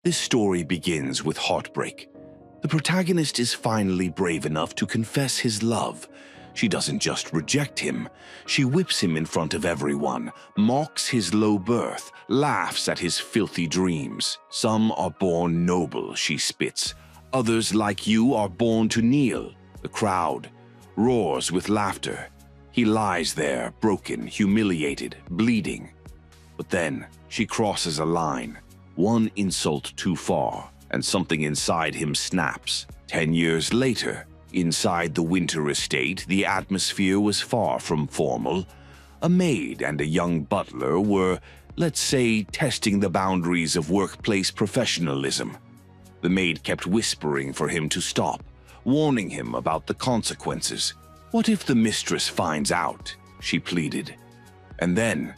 This story begins with heartbreak. The protagonist is finally brave enough to confess his love. She doesn't just reject him. She whips him in front of everyone, mocks his low birth, laughs at his filthy dreams. Some are born noble, she spits. Others, like you, are born to kneel. The crowd roars with laughter. He lies there, broken, humiliated, bleeding. But then she crosses a line. One insult too far, and something inside him snaps. 10 years later, inside the winter estate, the atmosphere was far from formal. A maid and a young butler were, let's say, testing the boundaries of workplace professionalism. The maid kept whispering for him to stop, warning him about the consequences. What if the mistress finds out? She pleaded. And then,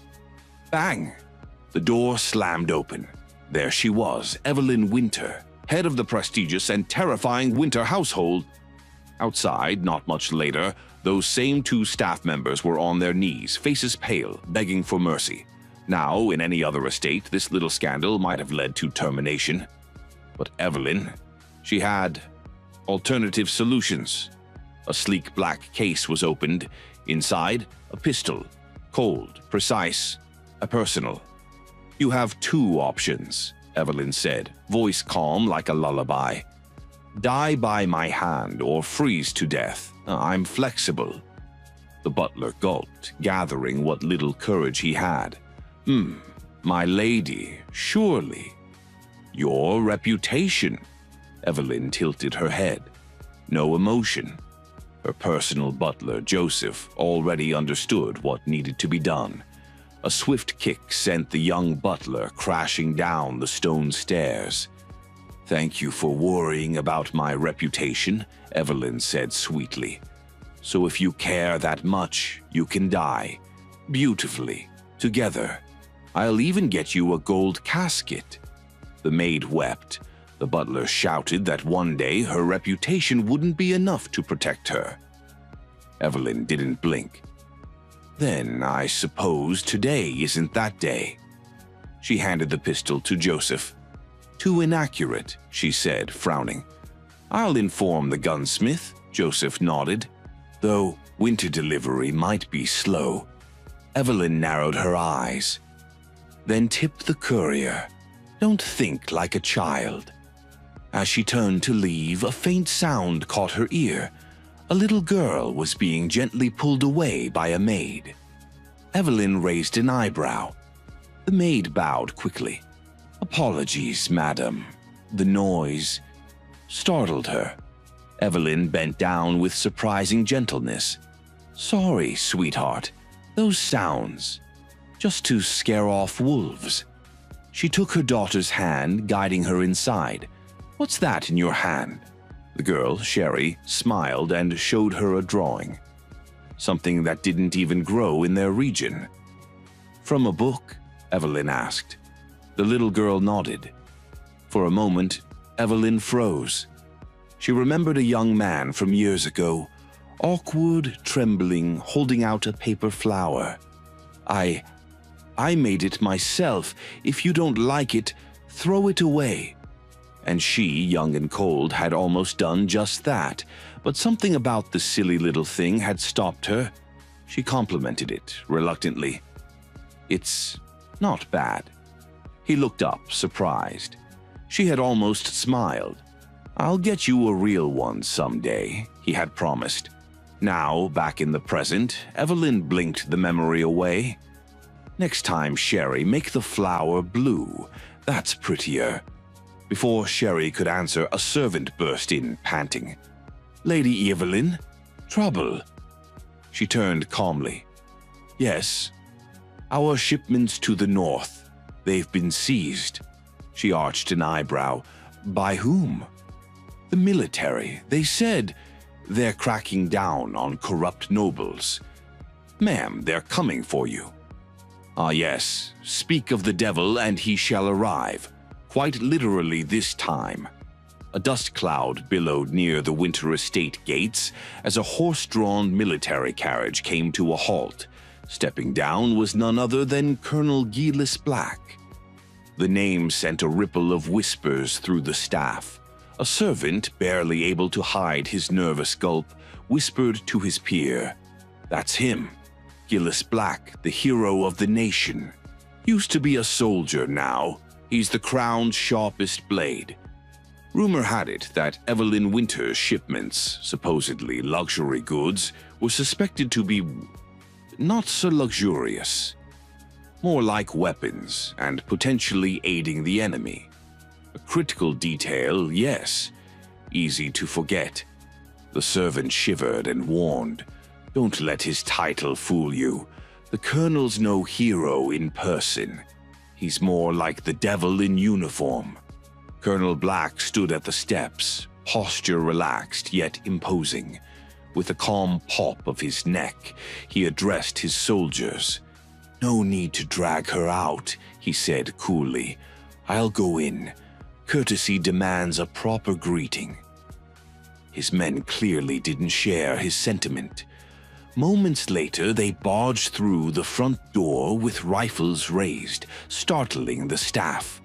bang! The door slammed open. There she was, Evelyn Winter, head of the prestigious and terrifying Winter household. Outside, not much later, those same 2 staff members were on their knees, faces pale, begging for mercy. Now, in any other estate, this little scandal might have led to termination. But Evelyn, she had alternative solutions. A sleek black case was opened. Inside, a pistol. Cold, precise, a personal. You have 2 options, Evelyn said, voice calm like a lullaby. Die by my hand or freeze to death. I'm flexible. The butler gulped, gathering what little courage he had. My lady, surely. Your reputation. Evelyn tilted her head. No emotion. Her personal butler, Joseph, already understood what needed to be done. A swift kick sent the young butler crashing down the stone stairs. Thank you for worrying about my reputation, Evelyn said sweetly. So if you care that much, you can die. Beautifully. Together. I'll even get you a gold casket. The maid wept. The butler shouted that one day her reputation wouldn't be enough to protect her. Evelyn didn't blink. Then I suppose today isn't that day. She handed the pistol to Joseph. Too inaccurate, she said, frowning. I'll inform the gunsmith, Joseph nodded. Though winter delivery might be slow. Evelyn narrowed her eyes. Then tip the courier. Don't think like a child. As she turned to leave, a faint sound caught her ear. A little girl was being gently pulled away by a maid. Evelyn raised an eyebrow. The maid bowed quickly. Apologies, madam. The noise startled her. Evelyn bent down with surprising gentleness. Sorry, sweetheart. Those sounds. Just to scare off wolves. She took her daughter's hand, guiding her inside. What's that in your hand? The girl, Sherry, smiled and showed her a drawing. Something that didn't even grow in their region. From a book? Evelyn asked. The little girl nodded. For a moment, Evelyn froze. She remembered a young man from years ago, awkward, trembling, holding out a paper flower. I made it myself. If you don't like it, throw it away. And she, young and cold, had almost done just that, but something about the silly little thing had stopped her. She complimented it, reluctantly. It's not bad. He looked up, surprised. She had almost smiled. I'll get you a real one someday, he had promised. Now, back in the present, Evelyn blinked the memory away. Next time, Sherry, make the flower blue. That's prettier. Before Sherry could answer, a servant burst in, panting. Lady Evelyn? Trouble? She turned calmly. Yes. Our shipments to the north. They've been seized. She arched an eyebrow. By whom? The military. They said they're cracking down on corrupt nobles. Ma'am, they're coming for you. Ah yes, speak of the devil and he shall arrive. Quite literally this time. A dust cloud billowed near the winter estate gates as a horse-drawn military carriage came to a halt. Stepping down was none other than Colonel Gillis Black. The name sent a ripple of whispers through the staff. A servant, barely able to hide his nervous gulp, whispered to his peer, "That's him. Gillis Black, the hero of the nation. Used to be a soldier now. He's the crown's sharpest blade." Rumor had it that Evelyn Winter's shipments, supposedly luxury goods, were suspected to be not so luxurious. More like weapons and potentially aiding the enemy. A critical detail, yes. Easy to forget. The servant shivered and warned, "Don't let his title fool you. The colonel's no hero in person. He's more like the devil in uniform." Colonel Black stood at the steps, posture relaxed yet imposing. With a calm pop of his neck, he addressed his soldiers. "No need to drag her out," he said coolly. "I'll go in. Courtesy demands a proper greeting." His men clearly didn't share his sentiment. Moments later, they barged through the front door with rifles raised, startling the staff.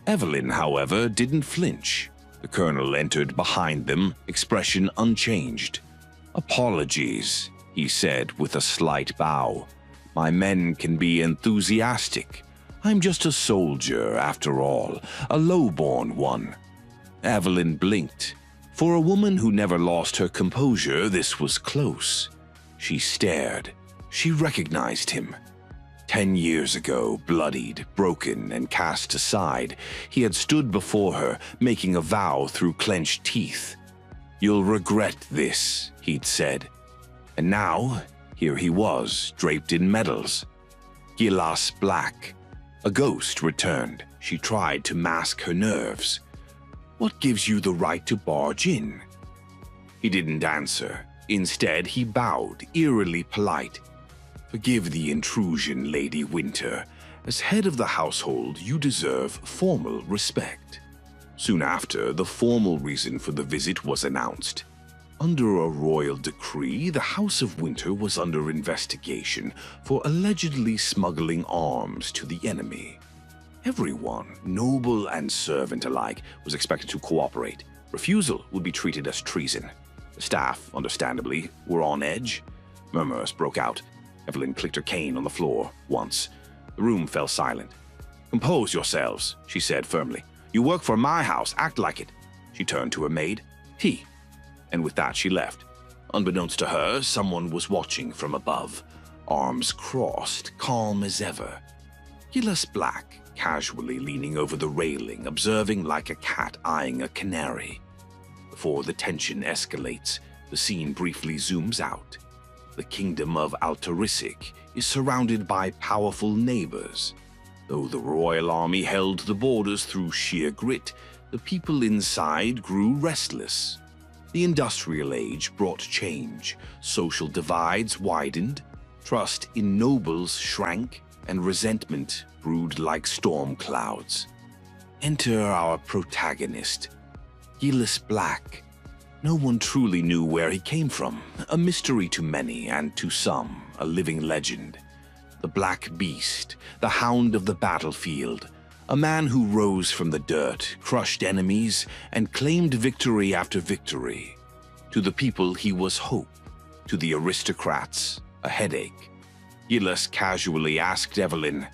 Evelyn, however, didn't flinch. The colonel entered behind them, expression unchanged. "Apologies," he said with a slight bow. "My men can be enthusiastic. I'm just a soldier, after all, a low-born one." Evelyn blinked. For a woman who never lost her composure, this was close. She stared. She recognized him. 10 years ago, bloodied, broken, and cast aside, he had stood before her, making a vow through clenched teeth. "You'll regret this," he'd said. And now, here he was, draped in medals. Gillis Black. A ghost returned. She tried to mask her nerves. "What gives you the right to barge in?" He didn't answer. Instead, he bowed, eerily polite. "Forgive the intrusion, Lady Winter. As head of the household, you deserve formal respect." Soon after, the formal reason for the visit was announced. Under a royal decree, the House of Winter was under investigation for allegedly smuggling arms to the enemy. Everyone, noble and servant alike, was expected to cooperate. Refusal would be treated as treason. The staff, understandably, were on edge. Murmurs broke out. Evelyn clicked her cane on the floor once. The room fell silent. "Compose yourselves," she said firmly. "You work for my house, act like it." She turned to her maid. "Tea." And with that she left. Unbeknownst to her, someone was watching from above, arms crossed, calm as ever. Gillis Black, casually leaning over the railing, observing like a cat eyeing a canary. Before the tension escalates, the scene briefly zooms out. The kingdom of Altarisic is surrounded by powerful neighbors. Though the royal army held the borders through sheer grit, the people inside grew restless. The industrial age brought change, social divides widened, trust in nobles shrank, and resentment brewed like storm clouds. Enter our protagonist, Gillis Black. No one truly knew where he came from, a mystery to many and to some, a living legend. The Black Beast, the hound of the battlefield, a man who rose from the dirt, crushed enemies, and claimed victory after victory. To the people he was hope, to the aristocrats, a headache. Gillis casually asked Evelyn,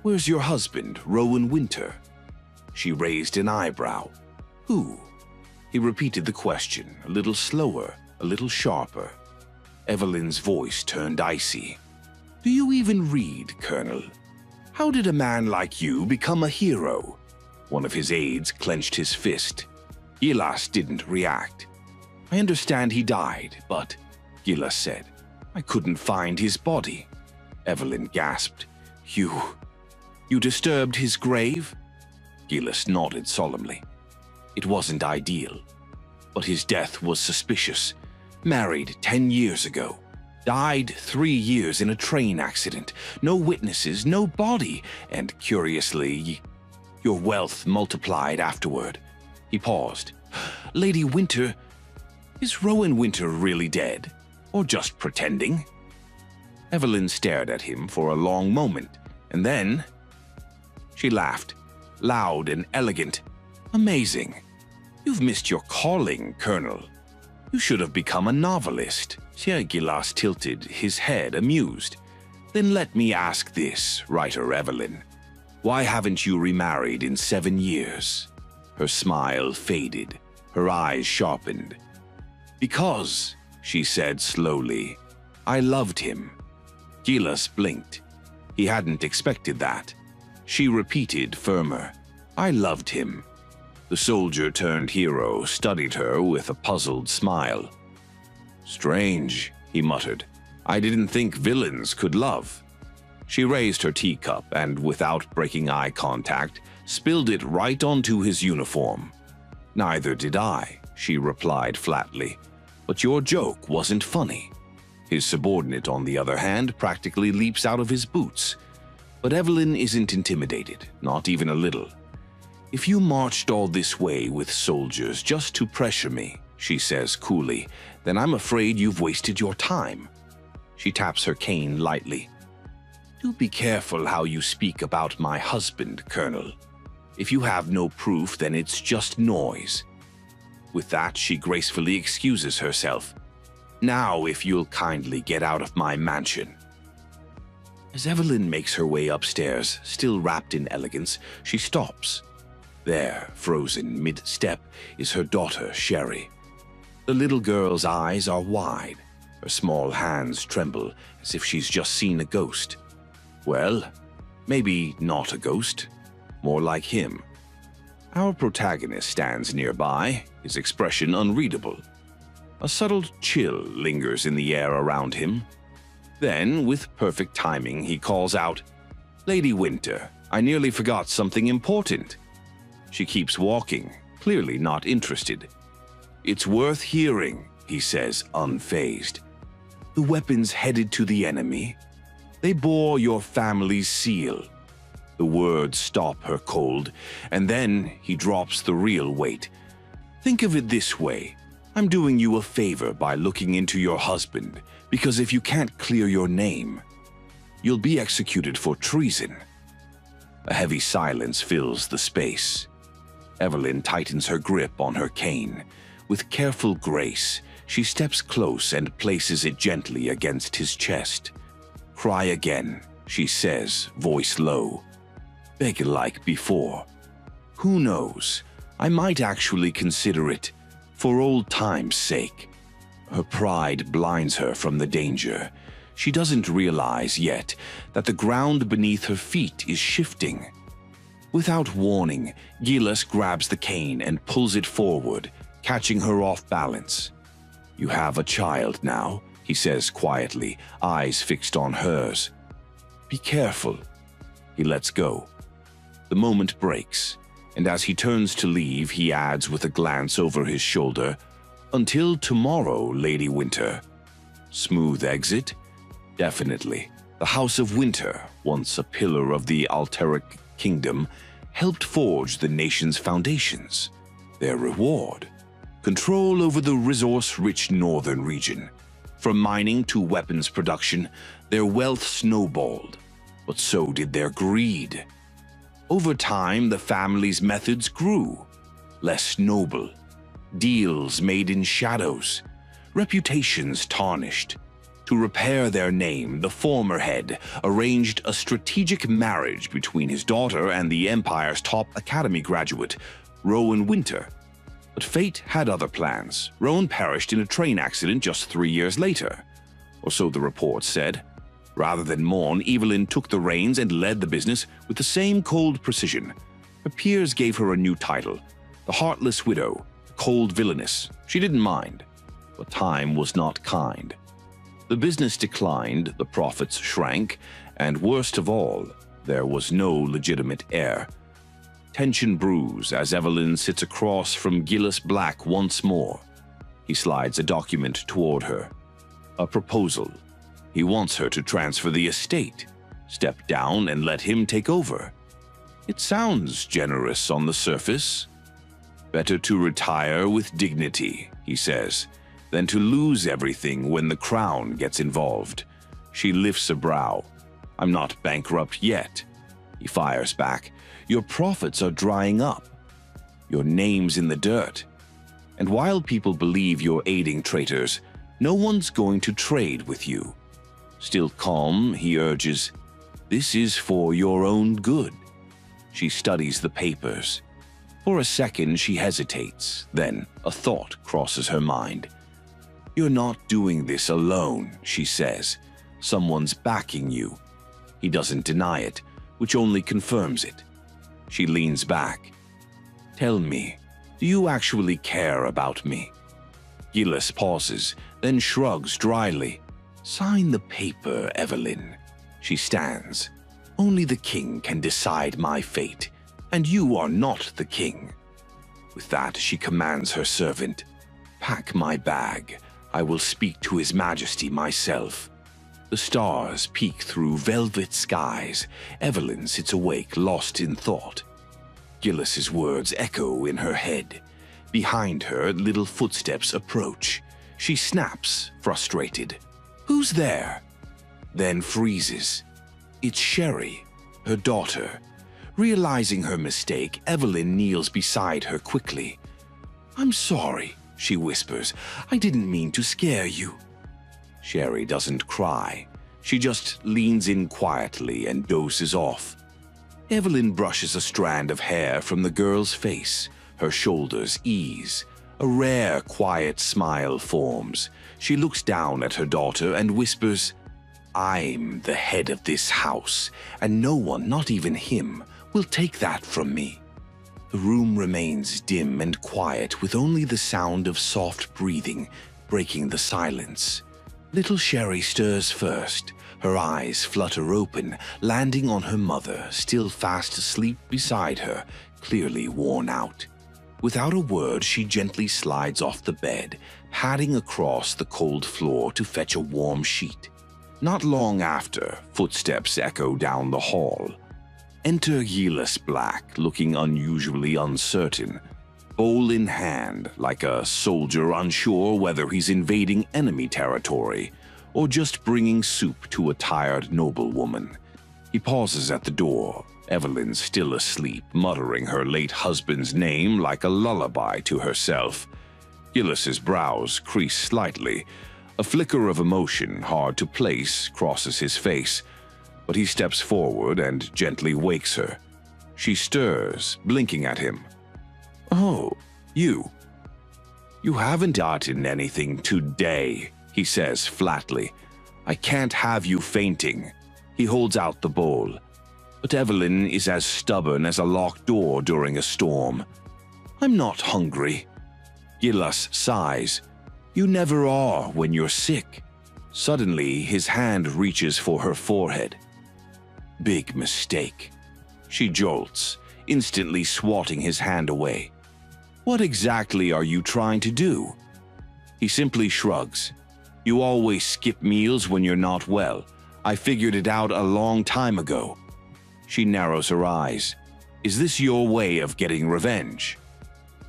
"Where's your husband, Rowan Winter?" She raised an eyebrow. "Who?" He repeated the question, a little slower, a little sharper. Evelyn's voice turned icy. "Do you even read, Colonel? How did a man like you become a hero?" One of his aides clenched his fist. Gillis didn't react. "I understand he died, but," Gillis said, "I couldn't find his body." Evelyn gasped. You disturbed his grave?" Gillis nodded solemnly. It wasn't ideal, but his death was suspicious. Married 10 years ago. Died 3 years in a train accident. No witnesses, no body, and curiously, your wealth multiplied afterward. He paused. "Lady Winter, is Rowan Winter really dead? Or just pretending?" Evelyn stared at him for a long moment, and then she laughed. loud and elegant. Amazing. You've missed your calling, Colonel. You should have become a novelist. Sir Gilas tilted his head, amused. Then let me ask this, writer Evelyn. Why haven't you remarried in 7 years? Her smile faded. Her eyes sharpened. Because, she said slowly, I loved him. Gilas blinked. He hadn't expected that. She repeated, firmer, I loved him. The soldier turned hero studied her with a puzzled smile. Strange, he muttered. I didn't think villains could love. She raised her teacup and, without breaking eye contact, spilled it right onto his uniform. Neither did I, she replied flatly. But your joke wasn't funny. His subordinate, on the other hand, practically leaps out of his boots. But Evelyn isn't intimidated, not even a little. If you marched all this way with soldiers just to pressure me, she says coolly, then I'm afraid you've wasted your time. She taps her cane lightly. Do be careful how you speak about my husband, Colonel. If you have no proof, then it's just noise. With that, she gracefully excuses herself. Now, if you'll kindly get out of my mansion. As Evelyn makes her way upstairs, still wrapped in elegance, she stops. There, frozen mid-step, is her daughter, Sherry. The little girl's eyes are wide. Her small hands tremble as if she's just seen a ghost. Well, maybe not a ghost, more like him. Our protagonist stands nearby, his expression unreadable. A subtle chill lingers in the air around him. Then, with perfect timing, he calls out, Lady Winter, I nearly forgot something important. She keeps walking, clearly not interested. It's worth hearing, he says, unfazed. The weapons headed to the enemy. They bore your family's seal. The words stop her cold, and then he drops the real weight. Think of it this way. I'm doing you a favor by looking into your husband, because if you can't clear your name, you'll be executed for treason. A heavy silence fills the space. Evelyn tightens her grip on her cane. With careful grace, she steps close and places it gently against his chest. Cry again, she says, voice low. Beg like before. Who knows, I might actually consider it, for old time's sake. Her pride blinds her from the danger. She doesn't realize yet that the ground beneath her feet is shifting. Without warning, Gilas grabs the cane and pulls it forward, catching her off balance. You have a child now, he says quietly, eyes fixed on hers. Be careful. He lets go. The moment breaks, and as he turns to leave, he adds with a glance over his shoulder, Until tomorrow, Lady Winter. Smooth exit? Definitely. The House of Winter, once a pillar of the Alteric Kingdom, helped forge the nation's foundations. Their reward? Control over the resource-rich northern region. From mining to weapons production, their wealth snowballed, but so did their greed. Over time, the family's methods grew, less noble. Deals made in shadows, reputations tarnished. To repair their name, the former head arranged a strategic marriage between his daughter and the Empire's top academy graduate, Rowan Winter. But fate had other plans. Rowan perished in a train accident just 3 years later, or so the report said. Rather than mourn, Evelyn took the reins and led the business with the same cold precision. Her peers gave her a new title, the Heartless Widow, the Cold Villainess. She didn't mind, but time was not kind. The business declined, the profits shrank, and worst of all, there was no legitimate heir. Tension brews as Evelyn sits across from Gilas Black once more. He slides a document toward her. A proposal. He wants her to transfer the estate, step down and let him take over. It sounds generous on the surface. Better to retire with dignity, he says, than to lose everything when the crown gets involved. She lifts a brow. I'm not bankrupt yet. He fires back. Your profits are drying up. Your name's in the dirt. And while people believe you're aiding traitors, no one's going to trade with you. Still calm, he urges, this is for your own good. She studies the papers. For a second, she hesitates. Then a thought crosses her mind. You're not doing this alone, she says. Someone's backing you. He doesn't deny it, which only confirms it. She leans back. Tell me, do you actually care about me? Gillis pauses, then shrugs dryly. Sign the paper, Evelyn. She stands. Only the king can decide my fate, and you are not the king. With that, she commands her servant, pack my bag. I will speak to His Majesty myself. The stars peek through velvet skies. Evelyn sits awake, lost in thought. Gillis's words echo in her head. Behind her, little footsteps approach. She snaps, frustrated. Who's there? Then freezes. It's Sherry, her daughter. Realizing her mistake, Evelyn kneels beside her quickly. I'm sorry, she whispers. I didn't mean to scare you. Sherry doesn't cry. She just leans in quietly and dozes off. Evelyn brushes a strand of hair from the girl's face. Her shoulders ease. A rare, quiet smile forms. She looks down at her daughter and whispers, I'm the head of this house, and no one, not even him, will take that from me. The room remains dim and quiet with only the sound of soft breathing breaking the silence. Little Sherry stirs first. Her eyes flutter open, landing on her mother, still fast asleep beside her, clearly worn out. Without a word, she gently slides off the bed, padding across the cold floor to fetch a warm sheet. Not long after, footsteps echo down the hall. Enter Gillis Black, looking unusually uncertain, bowl in hand, like a soldier unsure whether he's invading enemy territory or just bringing soup to a tired noblewoman. He pauses at the door, Evelyn still asleep, muttering her late husband's name like a lullaby to herself. Gillis's brows crease slightly. A flicker of emotion, hard to place, crosses his face, but he steps forward and gently wakes her. She stirs, blinking at him. Oh, you. You haven't eaten anything today, he says flatly. I can't have you fainting. He holds out the bowl. But Evelyn is as stubborn as a locked door during a storm. I'm not hungry. Gillis sighs. You never are when you're sick. Suddenly, his hand reaches for her forehead. Big mistake. She jolts, instantly swatting his hand away. What exactly are you trying to do? He simply shrugs. You always skip meals when you're not well. I figured it out a long time ago. She narrows her eyes. Is this your way of getting revenge?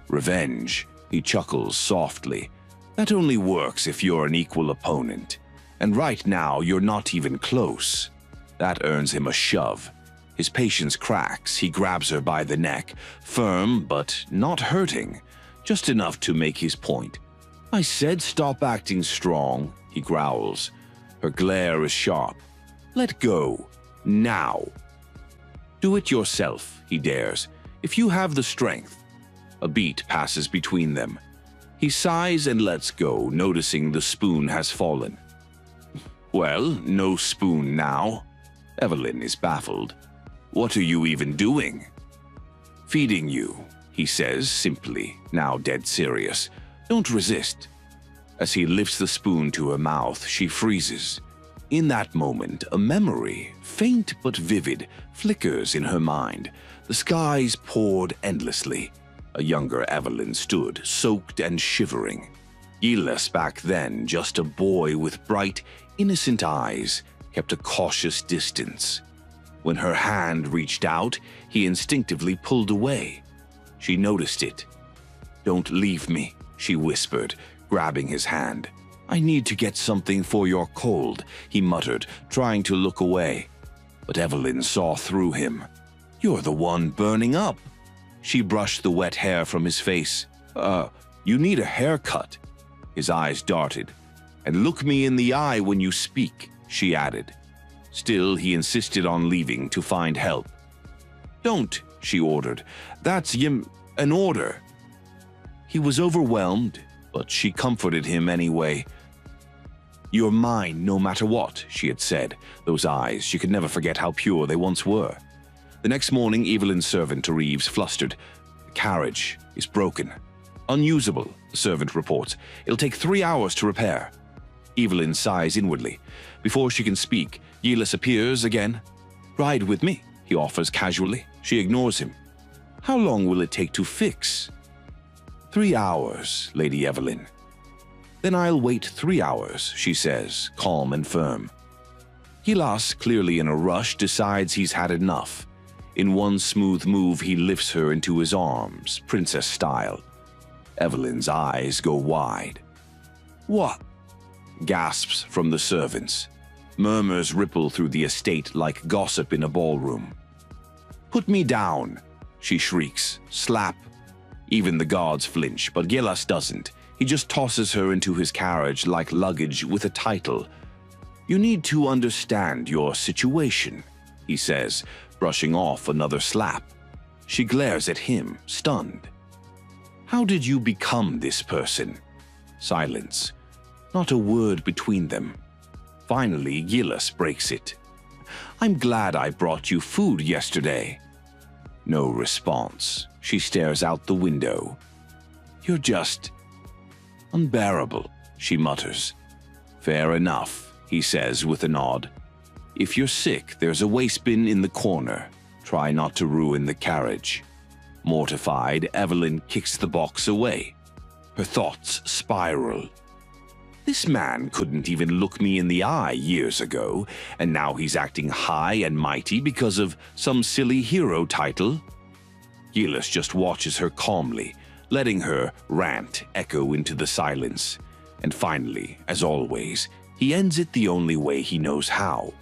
Revenge, he chuckles softly. That only works if you're an equal opponent. And right now, you're not even close. That earns him a shove. His patience cracks. He grabs her by the neck, firm but not hurting, just enough to make his point. I said stop acting strong, he growls. Her glare is sharp. Let go. Now. Do it yourself, he dares, if you have the strength. A beat passes between them. He sighs and lets go, noticing the spoon has fallen. Well, no spoon now. Evelyn is baffled. What are you even doing? Feeding you, he says simply, now dead serious. Don't resist. As he lifts the spoon to her mouth, she freezes. In that moment, a memory, faint but vivid, flickers in her mind. The skies poured endlessly. A younger Evelyn stood, soaked and shivering. Gillis back then, just a boy with bright, innocent eyes, kept a cautious distance. When her hand reached out, he instinctively pulled away. She noticed it. Don't leave me, she whispered, grabbing his hand. I need to get something for your cold, he muttered, trying to look away. But Evelyn saw through him. You're the one burning up. She brushed the wet hair from his face. You need a haircut. His eyes darted. And look me in the eye when you speak, she added. Still, he insisted on leaving to find help. Don't, she ordered. That's an order. He was overwhelmed, but she comforted him anyway. You're mine no matter what, she had said. Those eyes, she could never forget how pure they once were. The next morning, Evelyn's servant arrives, flustered. The carriage is broken. Unusable, the servant reports. It'll take 3 hours to repair. Evelyn sighs inwardly. Before she can speak, Gilles appears again. Ride with me, he offers casually. She ignores him. How long will it take to fix? 3 hours, Lady Evelyn. Then I'll wait 3 hours, she says, calm and firm. Gilles, clearly in a rush, decides he's had enough. In one smooth move, he lifts her into his arms, princess style. Evelyn's eyes go wide. What? Gasps from the servants. Murmurs ripple through the estate like gossip in a ballroom. Put me down, she shrieks. Slap. Even the guards flinch, but Gilles doesn't. He just tosses her into his carriage like luggage with a title. You need to understand your situation, he says, brushing off another slap. She glares at him, stunned. How did you become this person? Silence. Not a word between them. Finally, Gilles breaks it. I'm glad I brought you food yesterday. No response. She stares out the window. You're just unbearable, she mutters. Fair enough, he says with a nod. If you're sick, there's a waste bin in the corner. Try not to ruin the carriage. Mortified, Evelyn kicks the box away. Her thoughts spiral. This man couldn't even look me in the eye years ago, and now he's acting high and mighty because of some silly hero title. Gilles just watches her calmly, letting her rant echo into the silence. And finally, as always, he ends it the only way he knows how.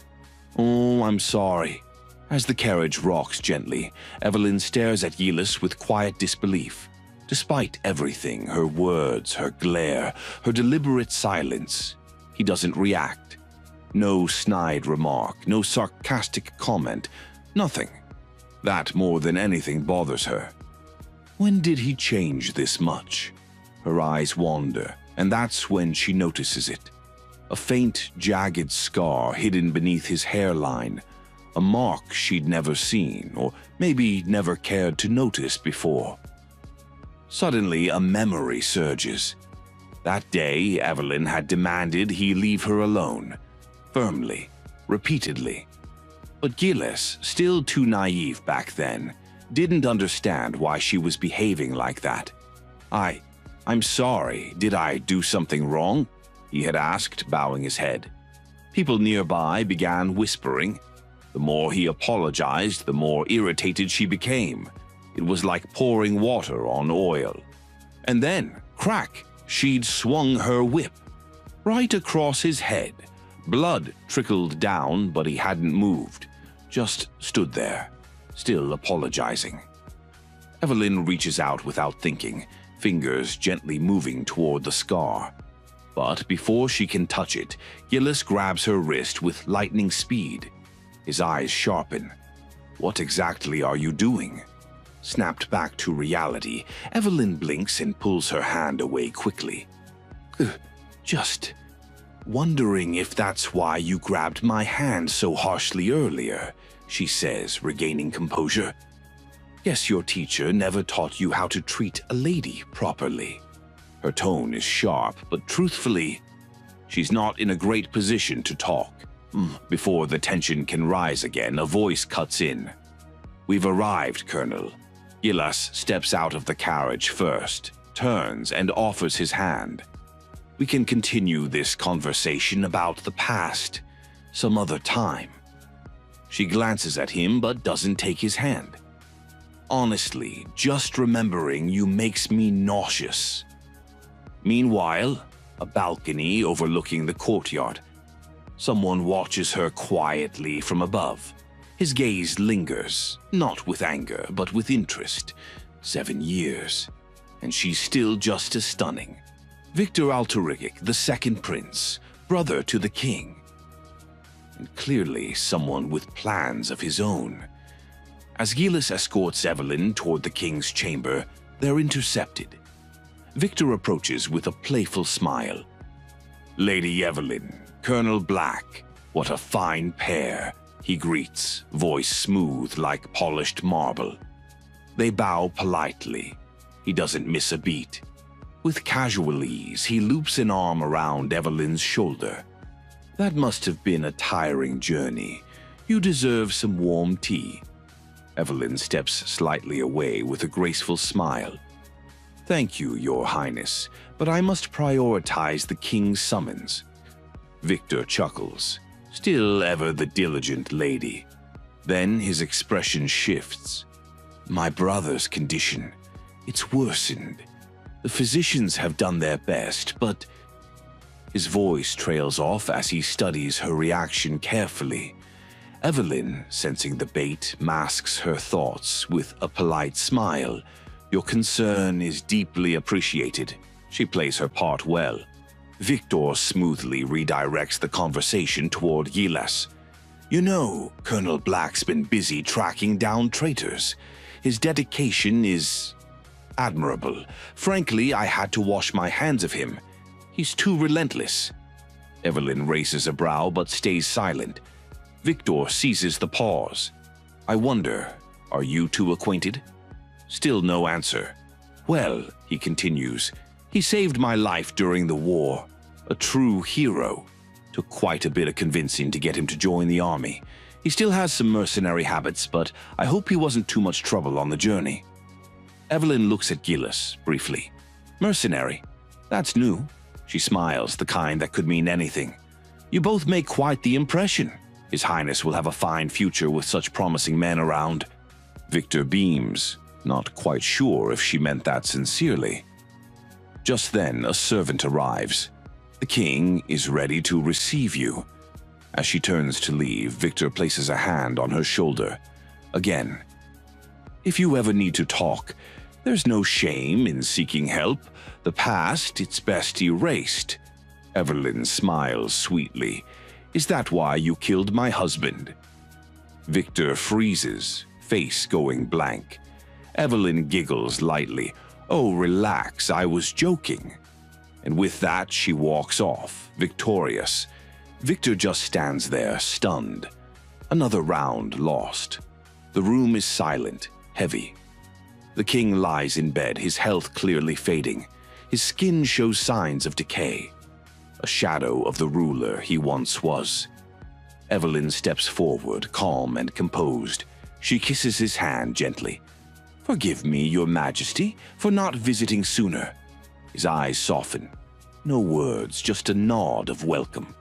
Oh, I'm sorry. As the carriage rocks gently, Evelyn stares at Gilles with quiet disbelief. Despite everything, her words, her glare, her deliberate silence, he doesn't react. No snide remark, no sarcastic comment, nothing. That more than anything bothers her. When did he change this much? Her eyes wander, and that's when she notices it. A faint, jagged scar hidden beneath his hairline, a mark she'd never seen, or maybe never cared to notice before. Suddenly, a memory surges. That day, Evelyn had demanded he leave her alone, firmly, repeatedly. But Gilles, still too naive back then, didn't understand why she was behaving like that. I'm sorry, did I do something wrong? He had asked, bowing his head. People nearby began whispering. The more he apologized, the more irritated she became. It was like pouring water on oil. And then, crack, she'd swung her whip. Right across his head. Blood trickled down, but he hadn't moved. Just stood there, still apologizing. Evelyn reaches out without thinking, fingers gently moving toward the scar. But before she can touch it, Gilles grabs her wrist with lightning speed. His eyes sharpen. What exactly are you doing? Snapped back to reality, Evelyn blinks and pulls her hand away quickly. Just wondering if that's why you grabbed my hand so harshly earlier, she says, regaining composure. Guess your teacher never taught you how to treat a lady properly. Her tone is sharp, but truthfully, she's not in a great position to talk. Before the tension can rise again, a voice cuts in. We've arrived, Colonel. Gilles steps out of the carriage first, turns and offers his hand. We can continue this conversation about the past some other time. She glances at him but doesn't take his hand. Honestly, just remembering you makes me nauseous. Meanwhile, a balcony overlooking the courtyard. Someone watches her quietly from above. His gaze lingers, not with anger, but with interest. 7 years, and she's still just as stunning. Victor Altarigic, the second prince, brother to the king. And clearly someone with plans of his own. As Gillis escorts Evelyn toward the king's chamber, they're intercepted. Victor approaches with a playful smile. "Lady Evelyn, Colonel Black, what a fine pair," he greets, voice smooth like polished marble. They bow politely. He doesn't miss a beat. With casual ease, he loops an arm around Evelyn's shoulder. "That must have been a tiring journey. You deserve some warm tea." Evelyn steps slightly away with a graceful smile. "Thank you, Your Highness, but I must prioritize the king's summons." Victor chuckles, still ever the diligent lady. Then his expression shifts. "My brother's condition, it's worsened. The physicians have done their best, but..." His voice trails off as he studies her reaction carefully. Evelyn, sensing the bait, masks her thoughts with a polite smile. "Your concern is deeply appreciated." She plays her part well. Victor smoothly redirects the conversation toward Gilles. "You know, Colonel Black's been busy tracking down traitors. His dedication is admirable. Frankly, I had to wash my hands of him. He's too relentless." Evelyn raises a brow but stays silent. Victor seizes the pause. "I wonder, are you two acquainted?" Still no answer. "Well," he continues, "he saved my life during the war. A true hero. Took quite a bit of convincing to get him to join the army. He still has some mercenary habits, but I hope he wasn't too much trouble on the journey." Evelyn looks at Gilles briefly. "Mercenary? That's new." She smiles, the kind that could mean anything. "You both make quite the impression. His Highness will have a fine future with such promising men around." Victor beams, not quite sure if she meant that sincerely. Just then, a servant arrives. "The king is ready to receive you." As she turns to leave, Victor places a hand on her shoulder. Again, "If you ever need to talk, there's no shame in seeking help. The past, it's best erased." Evelyn smiles sweetly. "Is that why you killed my husband?" Victor freezes, face going blank. Evelyn giggles lightly. "Oh, relax, I was joking." And with that, she walks off, victorious. Victor just stands there, stunned. Another round lost. The room is silent, heavy. The king lies in bed, his health clearly fading. His skin shows signs of decay. A shadow of the ruler he once was. Evelyn steps forward, calm and composed. She kisses his hand gently. "Forgive me, Your Majesty, for not visiting sooner." His eyes soften. No words, just a nod of welcome.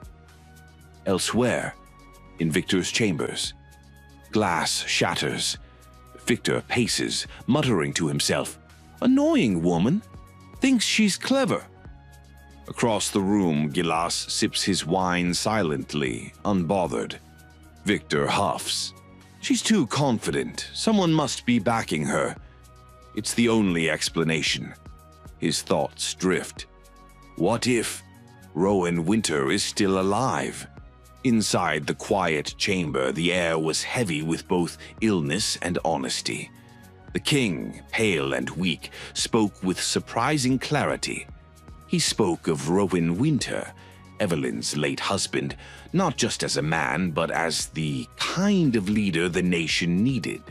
Elsewhere, in Victor's chambers, glass shatters. Victor paces, muttering to himself, "Annoying woman. Thinks she's clever." Across the room, Gilles sips his wine silently, unbothered. Victor huffs. "She's too confident. Someone must be backing her. It's the only explanation." His thoughts drift. What if Rowan Winter is still alive? Inside the quiet chamber, the air was heavy with both illness and honesty. The king, pale and weak, spoke with surprising clarity. He spoke of Rowan Winter, Evelyn's late husband, not just as a man, but as the kind of leader the nation needed.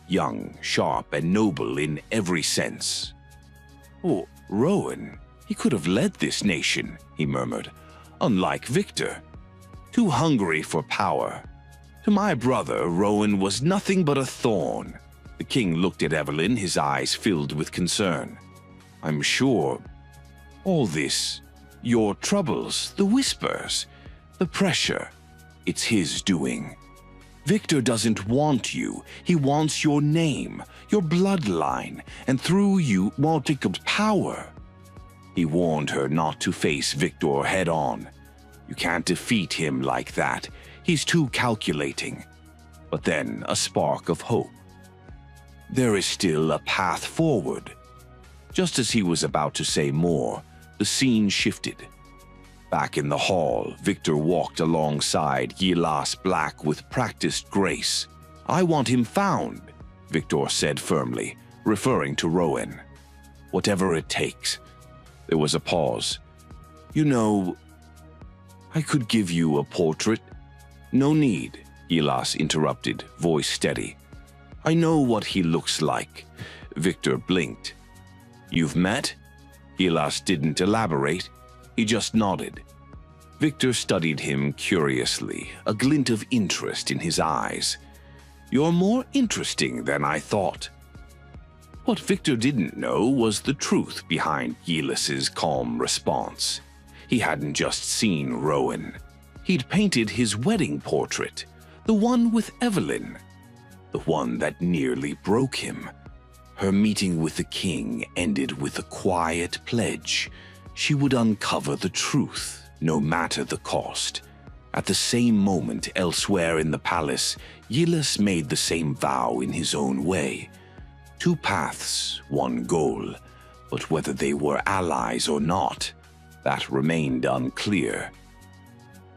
Young, sharp, and noble in every sense. "Oh, Rowan, he could have led this nation," he murmured. "Unlike Victor. Too hungry for power. To my brother, Rowan was nothing but a thorn." The king looked at Evelyn, his eyes filled with concern. "I'm sure all this, your troubles, the whispers, the pressure, it's his doing. Victor doesn't want you. He wants your name, your bloodline, and through you, multiple power." He warned her not to face Victor head-on. "You can't defeat him like that. He's too calculating." but then a spark of hope. There is still a path forward. Just as he was about to say more, the scene shifted. Back in the hall, Victor walked alongside Yilas Black with practiced grace. "I want him found," Victor said firmly, referring to Rowan. "Whatever it takes." There was a pause. "You know, I could give you a portrait." "No need," Yilas interrupted, voice steady. "I know what he looks like." Victor blinked. "You've met?" Yilas didn't elaborate. He just nodded. Victor studied him curiously, a glint of interest in his eyes. "You're more interesting than I thought." What Victor didn't know was the truth behind Yilas's calm response. He hadn't just seen Rowan. He'd painted his wedding portrait, the one with Evelyn, the one that nearly broke him. Her meeting with the king ended with a quiet pledge. She would uncover the truth, no matter the cost. At the same moment elsewhere in the palace, Yilas made the same vow in his own way. Two paths, one goal, but whether they were allies or not, that remained unclear.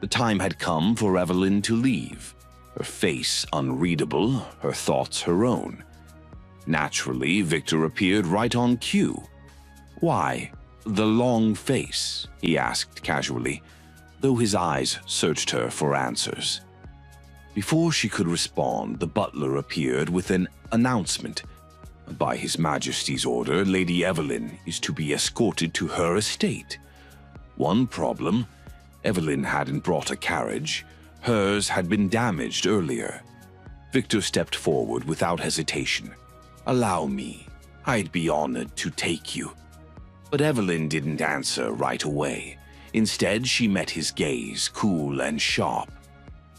The time had come for Evelyn to leave, her face unreadable, her thoughts her own. Naturally, Victor appeared right on cue. "Why, the long face?" he asked casually, though his eyes searched her for answers. Before she could respond, the butler appeared with an announcement. "By His Majesty's order, Lady Evelyn is to be escorted to her estate." One problem: Evelyn hadn't brought a carriage. Hers had been damaged earlier. Victor stepped forward without hesitation. "Allow me. I'd be honored to take you." But Evelyn didn't answer right away. Instead, she met his gaze, cool and sharp.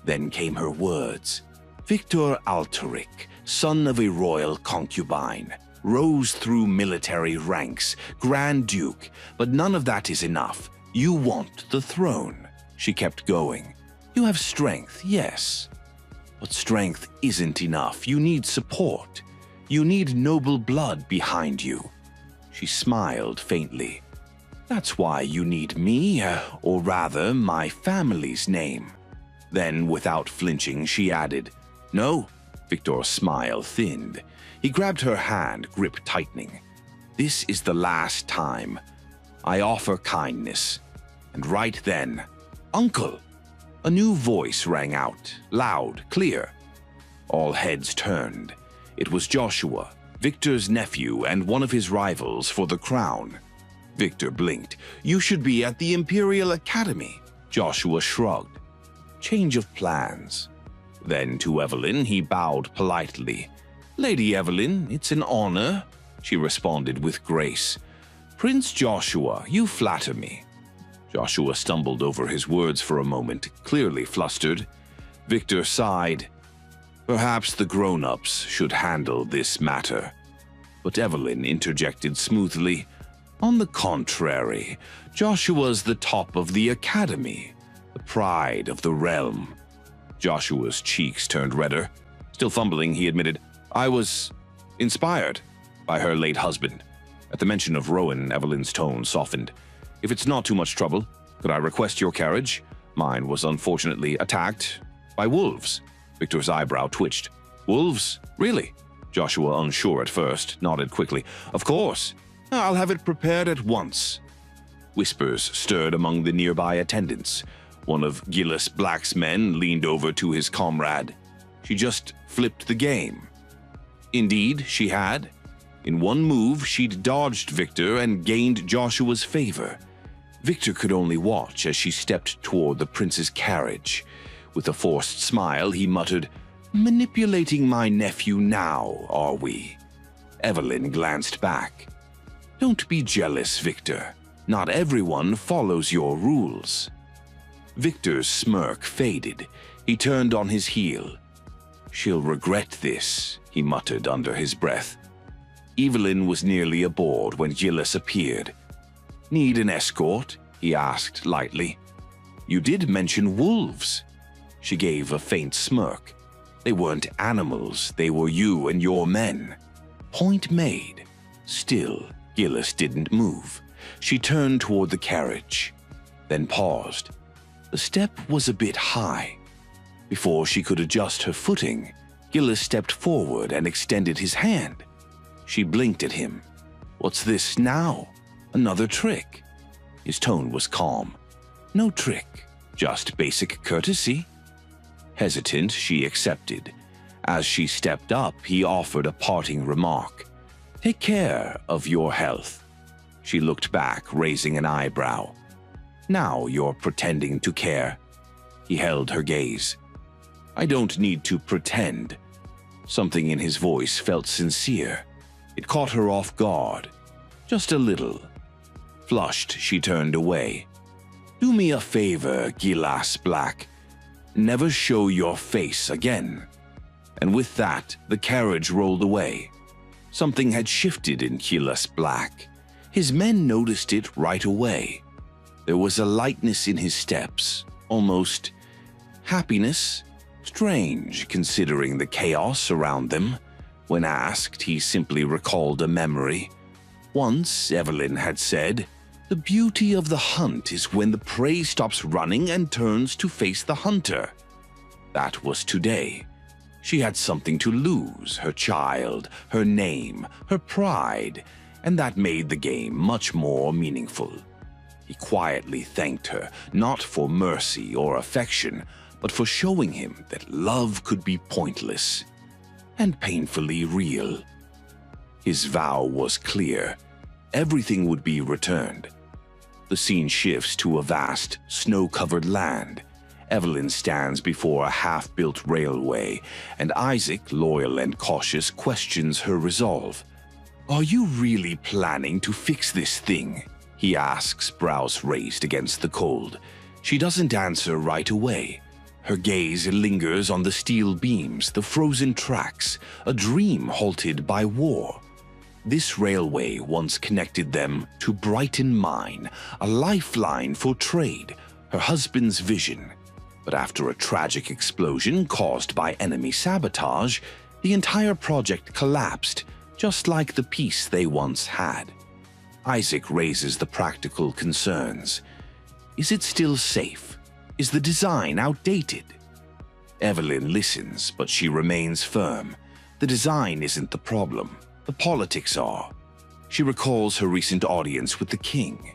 Then came her words. "Victor Alteric, son of a royal concubine, rose through military ranks, Grand Duke, but none of that is enough. You want the throne." She kept going. "You have strength, yes. But strength isn't enough. You need support. You need noble blood behind you." She smiled faintly. "That's why you need me, or rather my family's name." Then, without flinching, she added, "No." Victor's smile thinned. He grabbed her hand, grip tightening. "This is the last time. I offer kindness." And right then, "Uncle!" A new voice rang out, loud, clear. All heads turned. It was Joshua, Victor's nephew and one of his rivals for the crown. Victor blinked. "You should be at the Imperial Academy." Joshua shrugged. Change of plans. Then to Evelyn he bowed politely. "Lady Evelyn, it's an honor," she responded with grace. "Prince Joshua, you flatter me." Joshua stumbled over his words for a moment, clearly flustered. Victor sighed. "Perhaps the grown-ups should handle this matter." But Evelyn interjected smoothly. "On the contrary, Joshua's the top of the academy, the pride of the realm." Joshua's cheeks turned redder. Still fumbling, he admitted, "I was inspired by her late husband." At the mention of Rowan, Evelyn's tone softened. "If it's not too much trouble, could I request your carriage? Mine was unfortunately attacked by wolves." Victor's eyebrow twitched. "Wolves? Really?" Joshua, unsure at first, nodded quickly. "Of course. I'll have it prepared at once." Whispers stirred among the nearby attendants. One of Yilas Black's men leaned over to his comrade. She just flipped the game. Indeed, she had. In one move, she'd dodged Victor and gained Joshua's favor. Victor could only watch as she stepped toward the prince's carriage. With a forced smile, he muttered, "Manipulating my nephew now, are we?" Evelyn glanced back. "Don't be jealous, Victor. Not everyone follows your rules." Victor's smirk faded. He turned on his heel. "She'll regret this," he muttered under his breath. Evelyn was nearly aboard when Yilas appeared. "Need an escort?" he asked lightly. "You did mention wolves." She gave a faint smirk. They weren't animals, they were you and your men. Point made. Still, Gillis didn't move. She turned toward the carriage, then paused. The step was a bit high. Before she could adjust her footing, Gillis stepped forward and extended his hand. She blinked at him. What's this now? Another trick? His tone was calm. No trick, just basic courtesy. Hesitant, she accepted. As she stepped up, he offered a parting remark. Take care of your health. She looked back, raising an eyebrow. Now you're pretending to care. He held her gaze. I don't need to pretend. Something in his voice felt sincere. It caught her off guard. Just a little. Flushed, she turned away. Do me a favor, Gillis Black. Never show your face again. And with that, the carriage rolled away. Something had shifted in Gillis Black. His men noticed it right away. There was a lightness in his steps, almost happiness. Strange, considering the chaos around them. When asked, he simply recalled a memory. Once, Evelyn had said, the beauty of the hunt is when the prey stops running and turns to face the hunter. That was today. She had something to lose, her child, her name, her pride, and that made the game much more meaningful. He quietly thanked her, not for mercy or affection, but for showing him that love could be pointless and painfully real. His vow was clear. Everything would be returned. The scene shifts to a vast, snow-covered land. Evelyn stands before a half-built railway, and Isaac, loyal and cautious, questions her resolve. Are you really planning to fix this thing? He asks, brows raised against the cold. She doesn't answer right away. Her gaze lingers on the steel beams, the frozen tracks, a dream halted by war. This railway once connected them to Brighton Mine, a lifeline for trade, her husband's vision. But after a tragic explosion caused by enemy sabotage, the entire project collapsed, just like the peace they once had. Isaac raises the practical concerns. Is it still safe? Is the design outdated? Evelyn listens, but she remains firm. The design isn't the problem. The politics are. She recalls her recent audience with the king.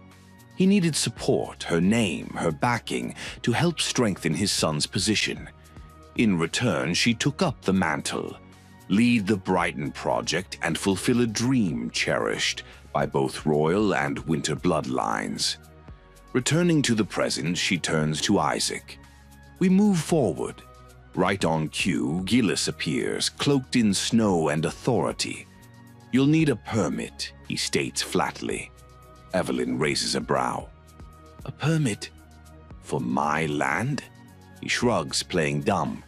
He needed support, her name, her backing, to help strengthen his son's position. In return, she took up the mantle, lead the Brighton project, and fulfill a dream cherished by both royal and winter bloodlines. Returning to the present, she turns to Isaac. We move forward. Right on cue, Gillis appears, cloaked in snow and authority. You'll need a permit, he states flatly. Evelyn raises a brow. A permit? For my land? He shrugs, playing dumb.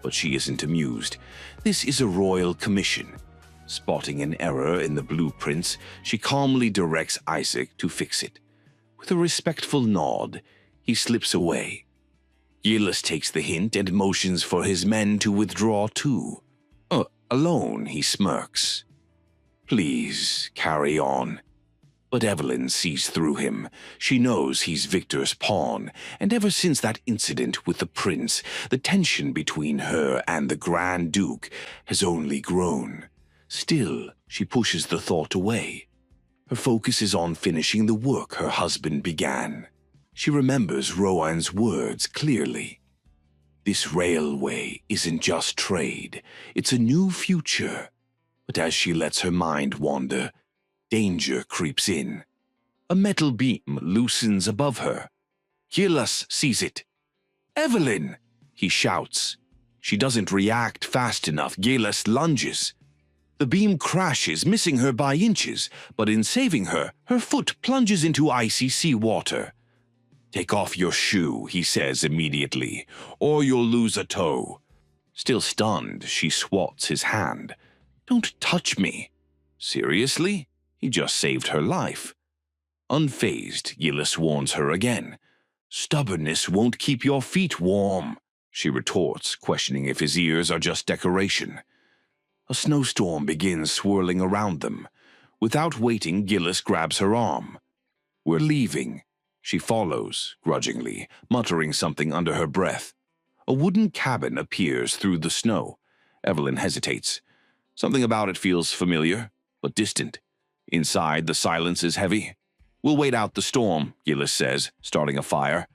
But she isn't amused. This is a royal commission. Spotting an error in the blueprints, she calmly directs Isaac to fix it. With a respectful nod, he slips away. Gillis takes the hint and motions for his men to withdraw too. Alone, he smirks. Please, carry on. But Evelyn sees through him. She knows he's Victor's pawn, and ever since that incident with the prince, the tension between her and the Grand Duke has only grown. Still, she pushes the thought away. Her focus is on finishing the work her husband began. She remembers Rowan's words clearly. This railway isn't just trade, it's a new future. But as she lets her mind wander, danger creeps in. A metal beam loosens above her. Gillis sees it. Evelyn! He shouts. She doesn't react fast enough. Gillis lunges. The beam crashes, missing her by inches, but in saving her, her foot plunges into icy seawater. Take off your shoe, he says immediately, or you'll lose a toe. Still stunned, she swats his hand. Don't touch me. Seriously? He just saved her life. Unfazed, Gillis warns her again. Stubbornness won't keep your feet warm. she retorts, questioning if his ears are just decoration. A snowstorm begins swirling around them. Without waiting, Gillis grabs her arm. "We're leaving." She follows, grudgingly, muttering something under her breath. A wooden cabin appears through the snow. Evelyn hesitates. Something about it feels familiar, but distant. Inside, the silence is heavy. "We'll wait out the storm," Gillis says, starting a fire.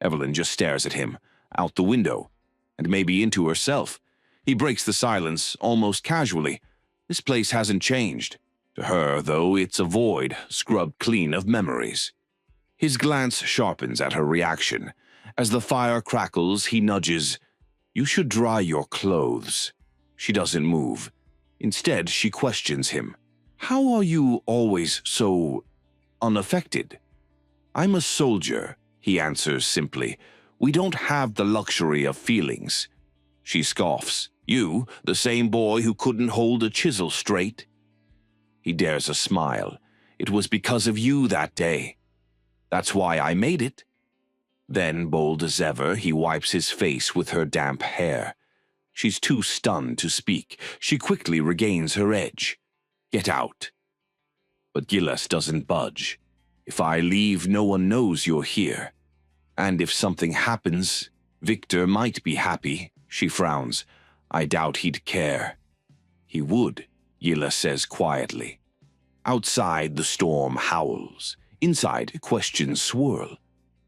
Evelyn just stares at him, out the window, and maybe into herself. He breaks the silence, almost casually. This place hasn't changed. To her, though, it's a void, scrubbed clean of memories. His glance sharpens at her reaction. As the fire crackles, he nudges. "You should dry your clothes." She doesn't move. Instead, she questions him. "How are you always so unaffected?" "I'm a soldier," he answers simply. "We don't have the luxury of feelings." She scoffs. "You, the same boy who couldn't hold a chisel straight?" He dares a smile. "It was because of you that day. That's why I made it." Then, bold as ever, he wipes his face with her damp hair. She's too stunned to speak. She quickly regains her edge. "Get out." But Gillis doesn't budge. "If I leave, no one knows you're here. And if something happens, Victor might be happy." She frowns. "I doubt he'd care." "He would," Gillis says quietly. Outside, the storm howls. Inside, questions swirl.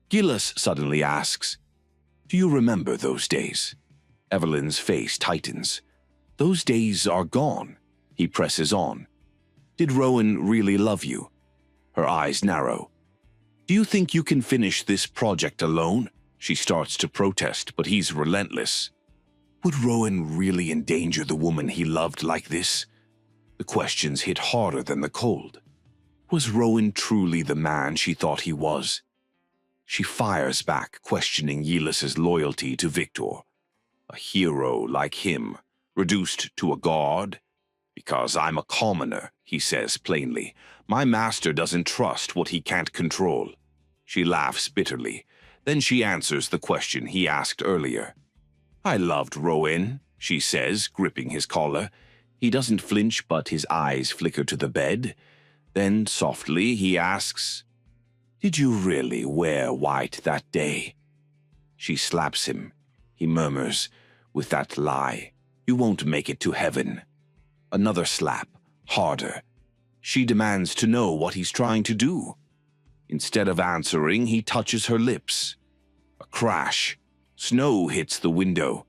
Gillis suddenly asks, "Do you remember those days?" Evelyn's face tightens. "Those days are gone." He presses on. "Did Rowan really love you?" Her eyes narrow. "Do you think you can finish this project alone?" She starts to protest, but he's relentless. Would Rowan really endanger the woman he loved like this? The questions hit harder than the cold. Was Rowan truly the man she thought he was? She fires back, questioning Gillis's loyalty to Victor. A hero like him, reduced to a god? "Because I'm a commoner," he says plainly. "My master doesn't trust what he can't control." She laughs bitterly. Then she answers the question he asked earlier. "I loved Rowan," she says, gripping his collar. He doesn't flinch, but his eyes flicker to the bed. Then, softly, he asks, "Did you really wear white that day?" She slaps him. He murmurs, "With that lie, you won't make it to heaven." Another slap, harder. She demands to know what he's trying to do. Instead of answering, he touches her lips. A crash. Snow hits the window.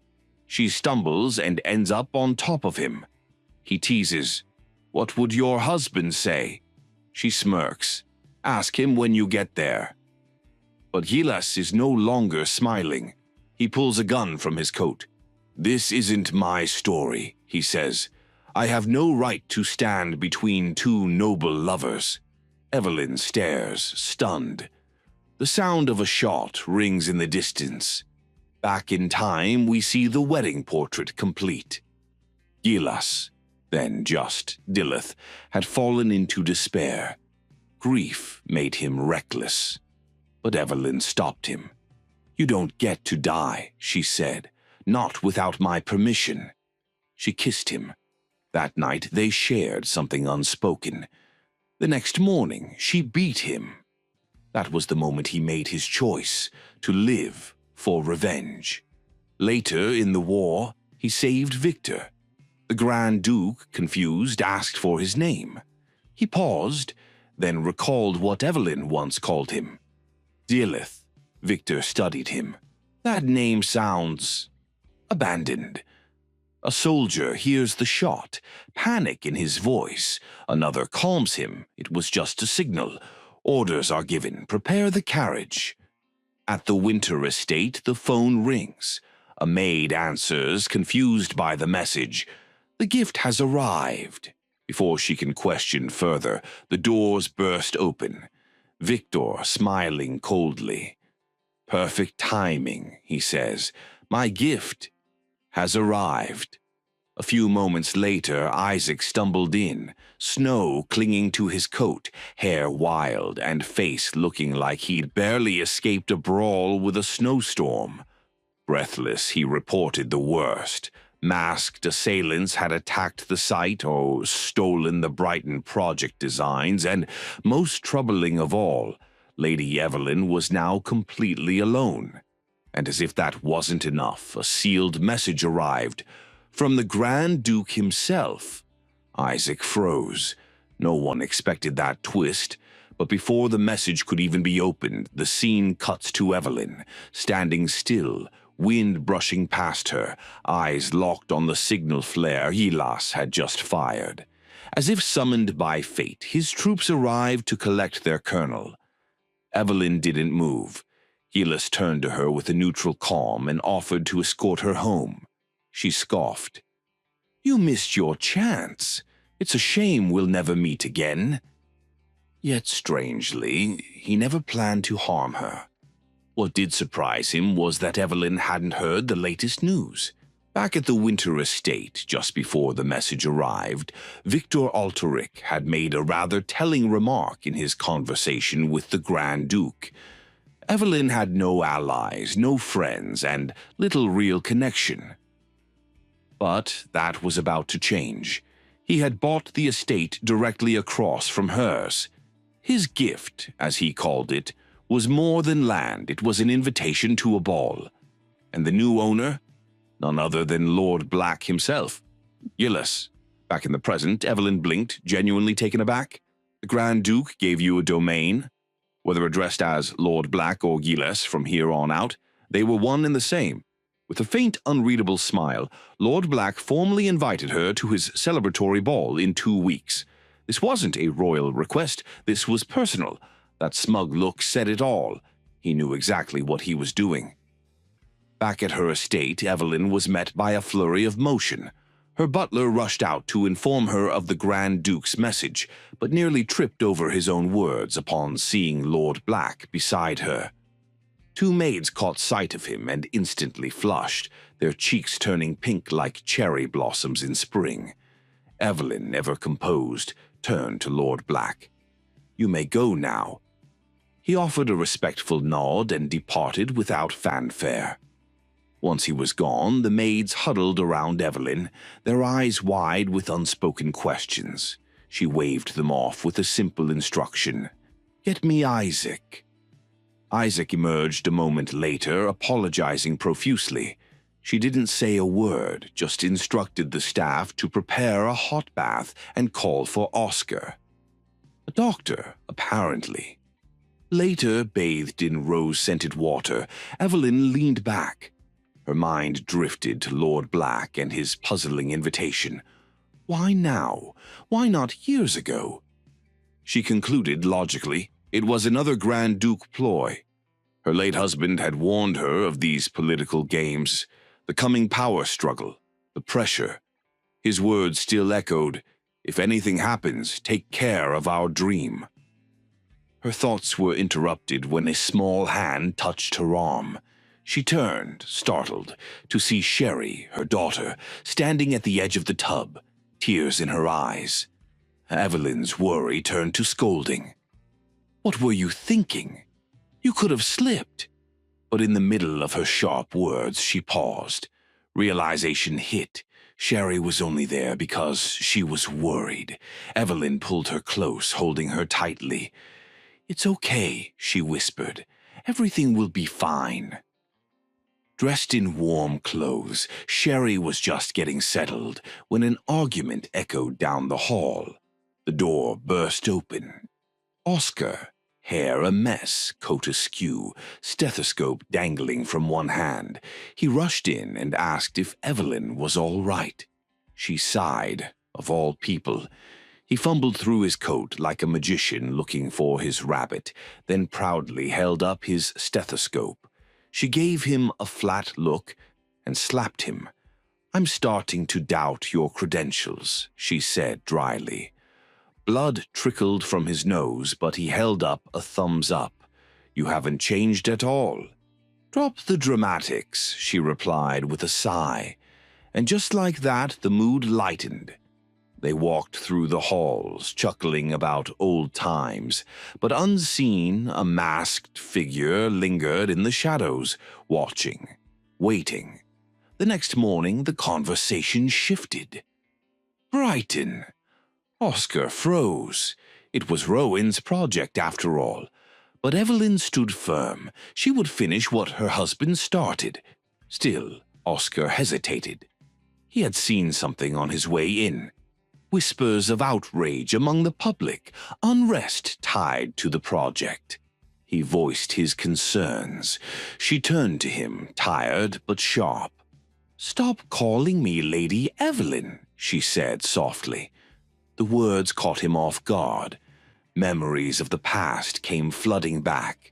She stumbles and ends up on top of him. He teases, "What would your husband say?" She smirks. "Ask him when you get there." But Gillis is no longer smiling. He pulls a gun from his coat. "This isn't my story," he says. "I have no right to stand between two noble lovers." Evelyn stares, stunned. The sound of a shot rings in the distance. Back in time, we see the wedding portrait complete. Gillis, then just Dilith, had fallen into despair. Grief made him reckless. But Evelyn stopped him. "You don't get to die," she said, "not without my permission." She kissed him. That night they shared something unspoken. The next morning she beat him. That was the moment he made his choice, to live for revenge. Later in the war, he saved Victor. The Grand Duke, confused, asked for his name. He paused, then recalled what Evelyn once called him. Dilith. Victor studied him. That name sounds abandoned. A soldier hears the shot, panic in his voice. Another calms him. It was just a signal. Orders are given. Prepare the carriage. At the winter estate, the phone rings. A maid answers, confused by the message. The gift has arrived. Before she can question further, the doors burst open. Victor smiling coldly. "Perfect timing," he says. "My gift has arrived." A few moments later, Isaac stumbled in, snow clinging to his coat, hair wild and face looking like he'd barely escaped a brawl with a snowstorm. Breathless, he reported the worst. Masked assailants had attacked the site or stolen the Brighton project designs, and, most troubling of all, Lady Evelyn was now completely alone. And as if that wasn't enough, a sealed message arrived from the Grand Duke himself. Isaac froze. No one expected that twist, but before the message could even be opened, the scene cuts to Evelyn, standing still, wind brushing past her, eyes locked on the signal flare Yilas had just fired. As if summoned by fate, his troops arrived to collect their colonel. Evelyn didn't move. Yilas turned to her with a neutral calm and offered to escort her home. She scoffed. "You missed your chance. It's a shame we'll never meet again." Yet, strangely, he never planned to harm her. What did surprise him was that Evelyn hadn't heard the latest news. Back at the Winter Estate, just before the message arrived, Victor Alteric had made a rather telling remark in his conversation with the Grand Duke. Evelyn had no allies, no friends, and little real connection. But that was about to change. He had bought the estate directly across from hers. His gift, as he called it, was more than land. It was an invitation to a ball. And the new owner? None other than Lord Black himself. Yilas. Back in the present, Evelyn blinked, genuinely taken aback. The Grand Duke gave you a domain. Whether addressed as Lord Black or Yilas from here on out, they were one and the same. With a faint, unreadable smile, Lord Black formally invited her to his celebratory ball in 2 weeks. This wasn't a royal request, this was personal. That smug look said it all. He knew exactly what he was doing. Back at her estate, Evelyn was met by a flurry of motion. Her butler rushed out to inform her of the Grand Duke's message, but nearly tripped over his own words upon seeing Lord Black beside her. 2 maids caught sight of him and instantly flushed, their cheeks turning pink like cherry blossoms in spring. Evelyn, ever composed, turned to Lord Black. "You may go now." He offered a respectful nod and departed without fanfare. Once he was gone, the maids huddled around Evelyn, their eyes wide with unspoken questions. She waved them off with a simple instruction. "Get me Isaac." Isaac emerged a moment later, apologizing profusely. She didn't say a word, just instructed the staff to prepare a hot bath and call for Oscar. A doctor, apparently. Later, bathed in rose-scented water, Evelyn leaned back. Her mind drifted to Lord Black and his puzzling invitation. Why now? Why not years ago? She concluded logically it was another Grand Duke ploy. Her late husband had warned her of these political games, the coming power struggle, the pressure. His words still echoed, "If anything happens, take care of our dream." Her thoughts were interrupted when a small hand touched her arm. She turned, startled, to see Sherry, her daughter, standing at the edge of the tub, tears in her eyes. Evelyn's worry turned to scolding. "What were you thinking? You could have slipped." But in the middle of her sharp words, she paused. Realization hit. Sherry was only there because she was worried. Evelyn pulled her close, holding her tightly. "It's okay," she whispered. "Everything will be fine." Dressed in warm clothes, Sherry was just getting settled when an argument echoed down the hall. The door burst open. Oscar, hair a mess, coat askew, stethoscope dangling from one hand. He rushed in and asked if Evelyn was all right. She sighed, of all people. He fumbled through his coat like a magician looking for his rabbit, then proudly held up his stethoscope. She gave him a flat look and slapped him. "I'm starting to doubt your credentials," she said dryly. Blood trickled from his nose, but he held up a thumbs up. "You haven't changed at all." "Drop the dramatics," she replied with a sigh. And just like that, the mood lightened. They walked through the halls, chuckling about old times, but unseen, a masked figure lingered in the shadows, watching. waiting. The next morning, the conversation shifted. Brighton. Oscar froze. It was Rowan's project after all. But Evelyn stood firm. She would finish what her husband started. Still, Oscar hesitated. He had seen something on his way in. Whispers of outrage among the public, unrest tied to the project. He voiced his concerns. She turned to him, tired but sharp. "Stop calling me Lady Evelyn," she said softly. The words caught him off guard. Memories of the past came flooding back.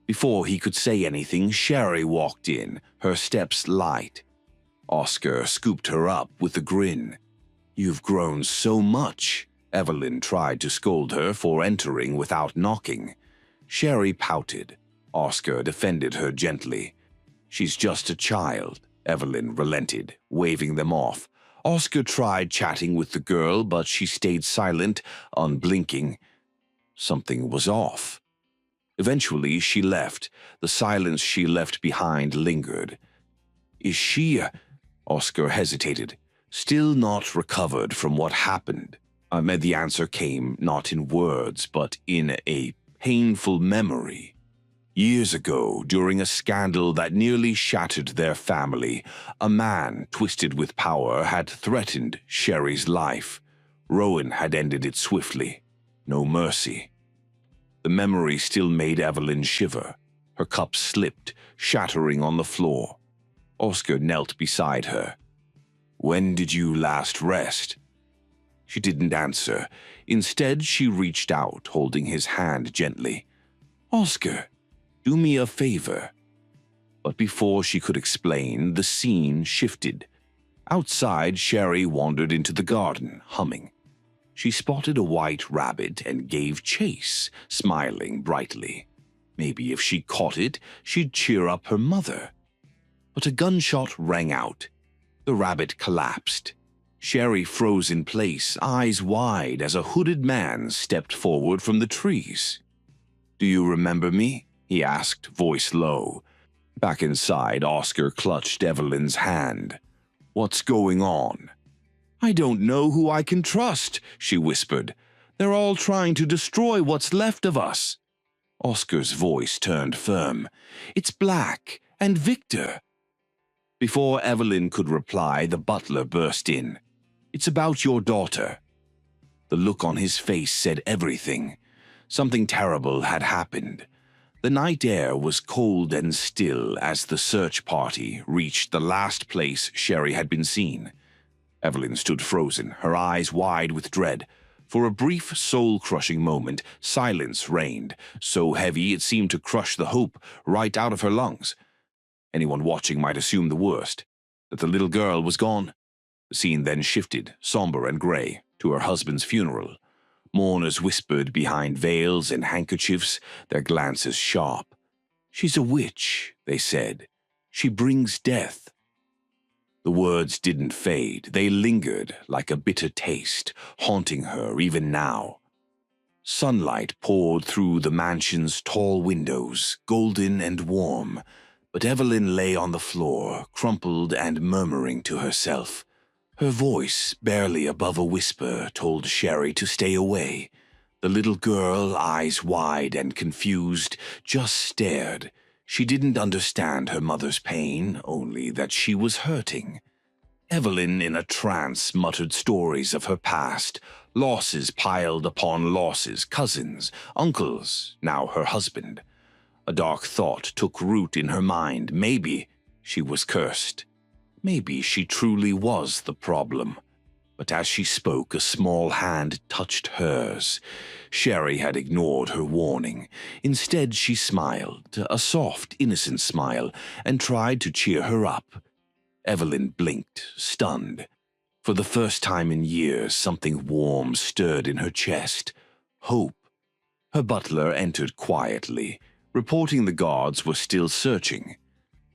Before he could say anything, Sherry walked in, her steps light. Oscar scooped her up with a grin. "You've grown so much," Evelyn tried to scold her for entering without knocking. Sherry pouted. Oscar defended her gently. "She's just a child," Evelyn relented, waving them off. Oscar tried chatting with the girl, but she stayed silent, unblinking. Something was off. Eventually, she left. The silence she left behind lingered. "Is she—" Oscar hesitated, still not recovered from what happened. The answer came not in words, but in a painful memory. Years ago, during a scandal that nearly shattered their family, a man twisted with power had threatened Sherry's life. Rowan had ended it swiftly. No mercy. The memory still made Evelyn shiver. Her cup slipped, shattering on the floor. Oscar knelt beside her. "When did you last rest?" She didn't answer. Instead, she reached out, holding his hand gently. "Oscar, do me a favor." But before she could explain, the scene shifted. Outside, Sherry wandered into the garden, humming. She spotted a white rabbit and gave chase, smiling brightly. Maybe if she caught it, she'd cheer up her mother. But a gunshot rang out. The rabbit collapsed. Sherry froze in place, eyes wide as a hooded man stepped forward from the trees. "Do you remember me?" he asked, voice low. Back inside, Oscar clutched Evelyn's hand. "What's going on?" "I don't know who I can trust," she whispered. "They're all trying to destroy what's left of us." Oscar's voice turned firm. "It's Black and Victor." Before Evelyn could reply, the butler burst in. "It's about your daughter." The look on his face said everything. Something terrible had happened. The night air was cold and still as the search party reached the last place Sherry had been seen. Evelyn stood frozen, her eyes wide with dread. For a brief, soul-crushing moment, silence reigned, so heavy it seemed to crush the hope right out of her lungs. Anyone watching might assume the worst, that the little girl was gone. The scene then shifted, somber and gray, to her husband's funeral. Mourners whispered behind veils and handkerchiefs, their glances sharp. "She's a witch," they said. "She brings death." The words didn't fade. They lingered like a bitter taste, haunting her even now. Sunlight poured through the mansion's tall windows, golden and warm, but Evelyn lay on the floor, crumpled and murmuring to herself. Her voice, barely above a whisper, told Sherry to stay away. The little girl, eyes wide and confused, just stared. She didn't understand her mother's pain, only that she was hurting. Evelyn, in a trance, muttered stories of her past, losses piled upon losses, cousins, uncles, now her husband. A dark thought took root in her mind. Maybe she was cursed. Maybe she truly was the problem. But as she spoke, a small hand touched hers. Sherry had ignored her warning. Instead, she smiled, a soft, innocent smile, and tried to cheer her up. Evelyn blinked, stunned. For the first time in years, something warm stirred in her chest. Hope. Her butler entered quietly, reporting the guards were still searching.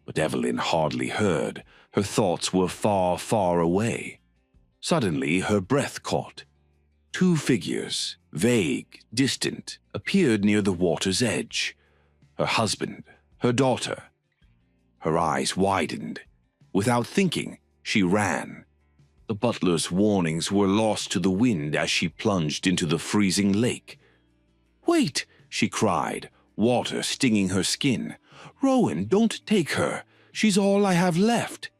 But Evelyn hardly heard. Her thoughts were far, far away. Suddenly, her breath caught. Two figures, vague, distant, appeared near the water's edge. Her husband, her daughter. Her eyes widened. Without thinking, she ran. The butler's warnings were lost to the wind as she plunged into the freezing lake. "Wait!" she cried, water stinging her skin. "Rowan, don't take her. She's all I have left."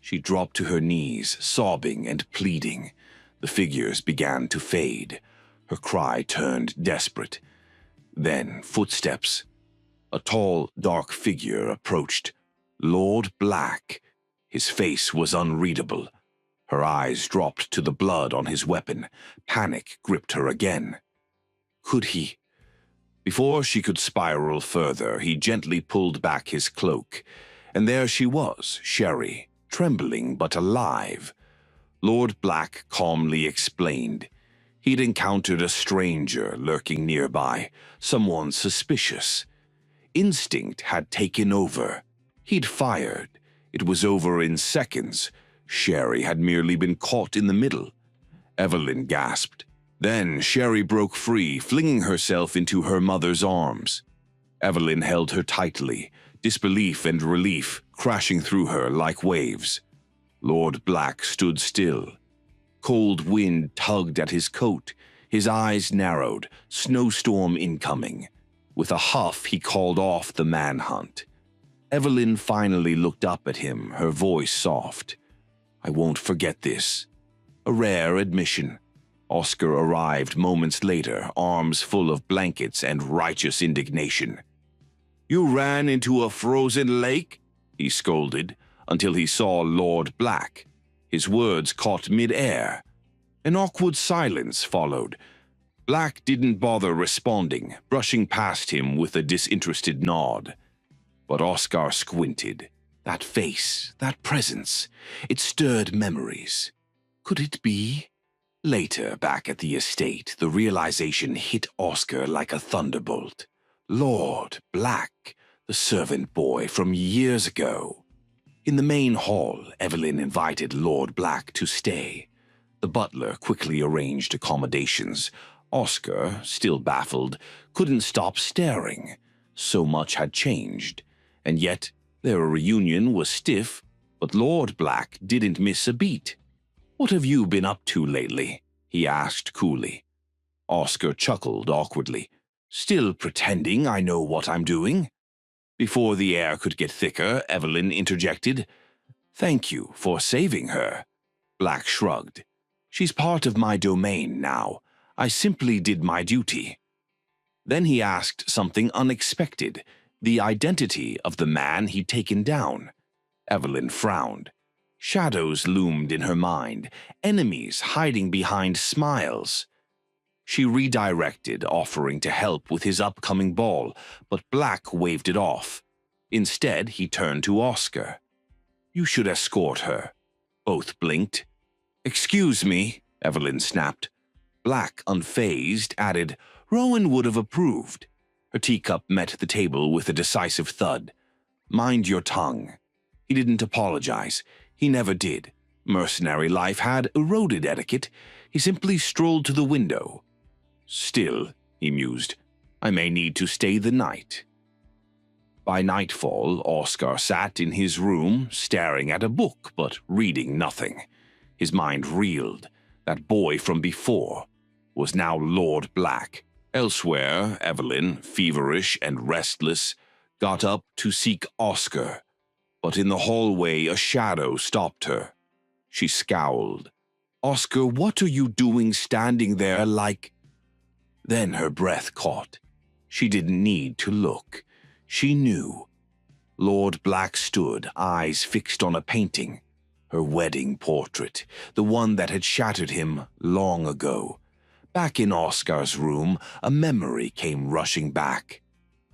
She dropped to her knees, sobbing and pleading. The figures began to fade. Her cry turned desperate. Then footsteps. A tall, dark figure approached. Lord Black. His face was unreadable. Her eyes dropped to the blood on his weapon. Panic gripped her again. Could he? Before she could spiral further, he gently pulled back his cloak. And there she was, Sherry, trembling but alive. Lord Black calmly explained. He'd encountered a stranger lurking nearby, someone suspicious. Instinct had taken over. He'd fired. It was over in seconds. Sherry had merely been caught in the middle. Evelyn gasped. Then Sherry broke free, flinging herself into her mother's arms. Evelyn held her tightly, disbelief and relief crashing through her like waves. Lord Black stood still. Cold wind tugged at his coat. His eyes narrowed, snowstorm incoming. With a huff, he called off the manhunt. Evelyn finally looked up at him, her voice soft. "I won't forget this." A rare admission. Oscar arrived moments later, arms full of blankets and righteous indignation. "You ran into a frozen lake?" he scolded, until he saw Lord Black. His words caught mid-air. An awkward silence followed. Black didn't bother responding, brushing past him with a disinterested nod. But Oscar squinted. That face, that presence, it stirred memories. Could it be? Later, back at the estate, the realization hit Oscar like a thunderbolt. Lord Black, the servant boy from years ago. In the main hall, Evelyn invited Lord Black to stay. The butler quickly arranged accommodations. Oscar, still baffled, couldn't stop staring. So much had changed. And yet, their reunion was stiff, but Lord Black didn't miss a beat. "What have you been up to lately?" he asked coolly. Oscar chuckled awkwardly. "Still pretending I know what I'm doing?" Before the air could get thicker, Evelyn interjected. "Thank you for saving her." Black shrugged. "She's part of my domain now. I simply did my duty." Then he asked something unexpected, the identity of the man he'd taken down. Evelyn frowned. Shadows loomed in her mind, enemies hiding behind smiles. She redirected, offering to help with his upcoming ball, but Black waved it off. Instead, he turned to Oscar. "You should escort her." Both blinked. "Excuse me," Evelyn snapped. Black, unfazed, added, "Rowan would have approved." Her teacup met the table with a decisive thud. "Mind your tongue." He didn't apologize. He never did. Mercenary life had eroded etiquette. He simply strolled to the window. "Still," he mused, "I may need to stay the night." By nightfall, Oscar sat in his room, staring at a book but reading nothing. His mind reeled. That boy from before was now Lord Black. Elsewhere, Evelyn, feverish and restless, got up to seek Oscar. But in the hallway, a shadow stopped her. She scowled. "Oscar, what are you doing standing there like—" Then her breath caught. She didn't need to look. She knew. Lord Black stood, eyes fixed on a painting. Her wedding portrait, the one that had shattered him long ago. Back in Oscar's room, a memory came rushing back.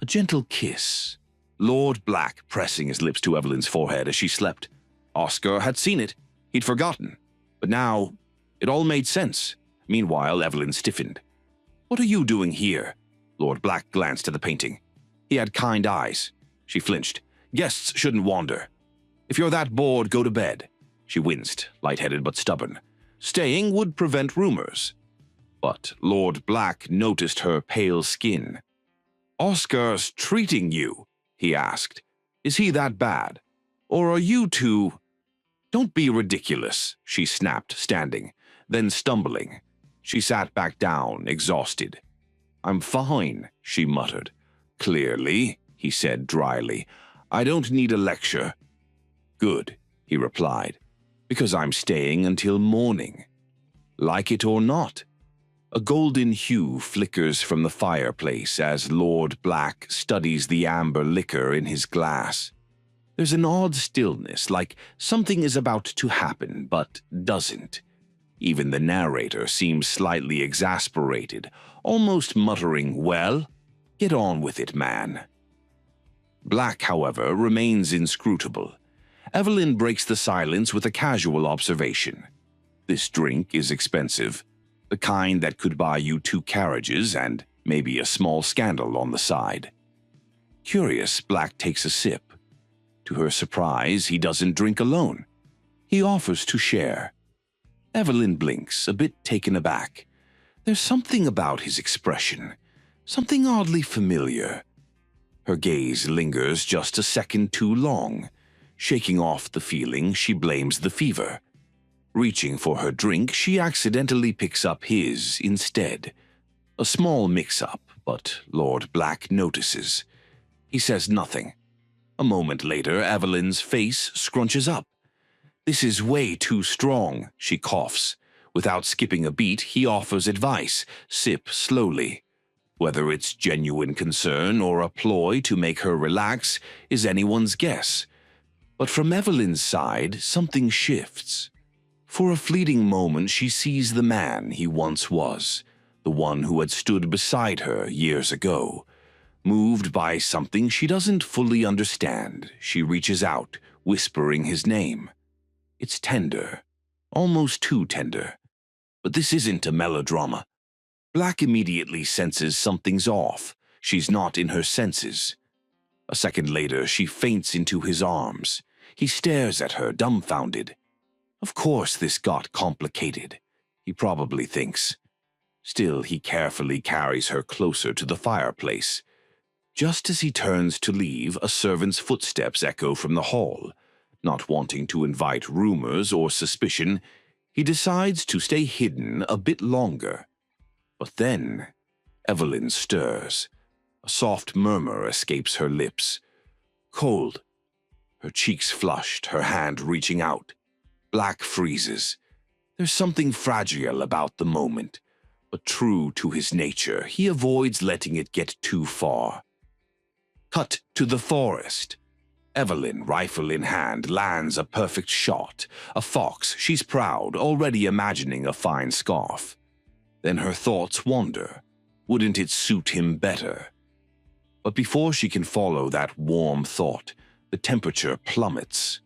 A gentle kiss. Lord Black pressing his lips to Evelyn's forehead as she slept. Oscar had seen it. He'd forgotten. But now, it all made sense. Meanwhile, Evelyn stiffened. "What are you doing here?" Lord Black glanced at the painting. He had kind eyes. She flinched. "Guests shouldn't wander. If you're that bored, go to bed." She winced, lightheaded but stubborn. Staying would prevent rumors. But Lord Black noticed her pale skin. "Oscar's treating you?" he asked. Is he that bad? Or are you two—" "Don't be ridiculous," she snapped, standing. Then stumbling, she sat back down, exhausted. "I'm fine," she muttered. "Clearly," he said dryly. "I don't need a lecture." "Good," he replied, "because I'm staying until morning. Like it or not." A golden hue flickers from the fireplace as Lord Black studies the amber liquor in his glass. There's an odd stillness, like something is about to happen, but doesn't. Even the narrator seems slightly exasperated, almost muttering, "Well, get on with it, man." Black, however, remains inscrutable. Evelyn breaks the silence with a casual observation. "This drink is expensive, the kind that could buy you 2 carriages and maybe a small scandal on the side." Curious, Black takes a sip. To her surprise, he doesn't drink alone. He offers to share. Evelyn blinks, a bit taken aback. There's something about his expression, something oddly familiar. Her gaze lingers just a second too long. Shaking off the feeling, she blames the fever. Reaching for her drink, she accidentally picks up his instead. A small mix-up, but Lord Black notices. He says nothing. A moment later, Evelyn's face scrunches up. "This is way too strong," she coughs. Without skipping a beat, he offers advice. "Sip slowly." Whether it's genuine concern or a ploy to make her relax is anyone's guess. But from Evelyn's side, something shifts. For a fleeting moment, she sees the man he once was, the one who had stood beside her years ago. Moved by something she doesn't fully understand, she reaches out, whispering his name. It's tender, almost too tender. But this isn't a melodrama. Black immediately senses something's off. She's not in her senses. A second later, she faints into his arms. He stares at her, dumbfounded. Of course this got complicated, he probably thinks. Still, he carefully carries her closer to the fireplace. Just as he turns to leave, a servant's footsteps echo from the hall. Not wanting to invite rumors or suspicion, he decides to stay hidden a bit longer. But then, Evelyn stirs. A soft murmur escapes her lips. Cold. Her cheeks flushed, her hand reaching out. Black freezes. There's something fragile about the moment, but true to his nature, he avoids letting it get too far. Cut to the forest. Evelyn, rifle in hand, lands a perfect shot. A fox, she's proud, already imagining a fine scarf. Then her thoughts wander. Wouldn't it suit him better? But before she can follow that warm thought, the temperature plummets.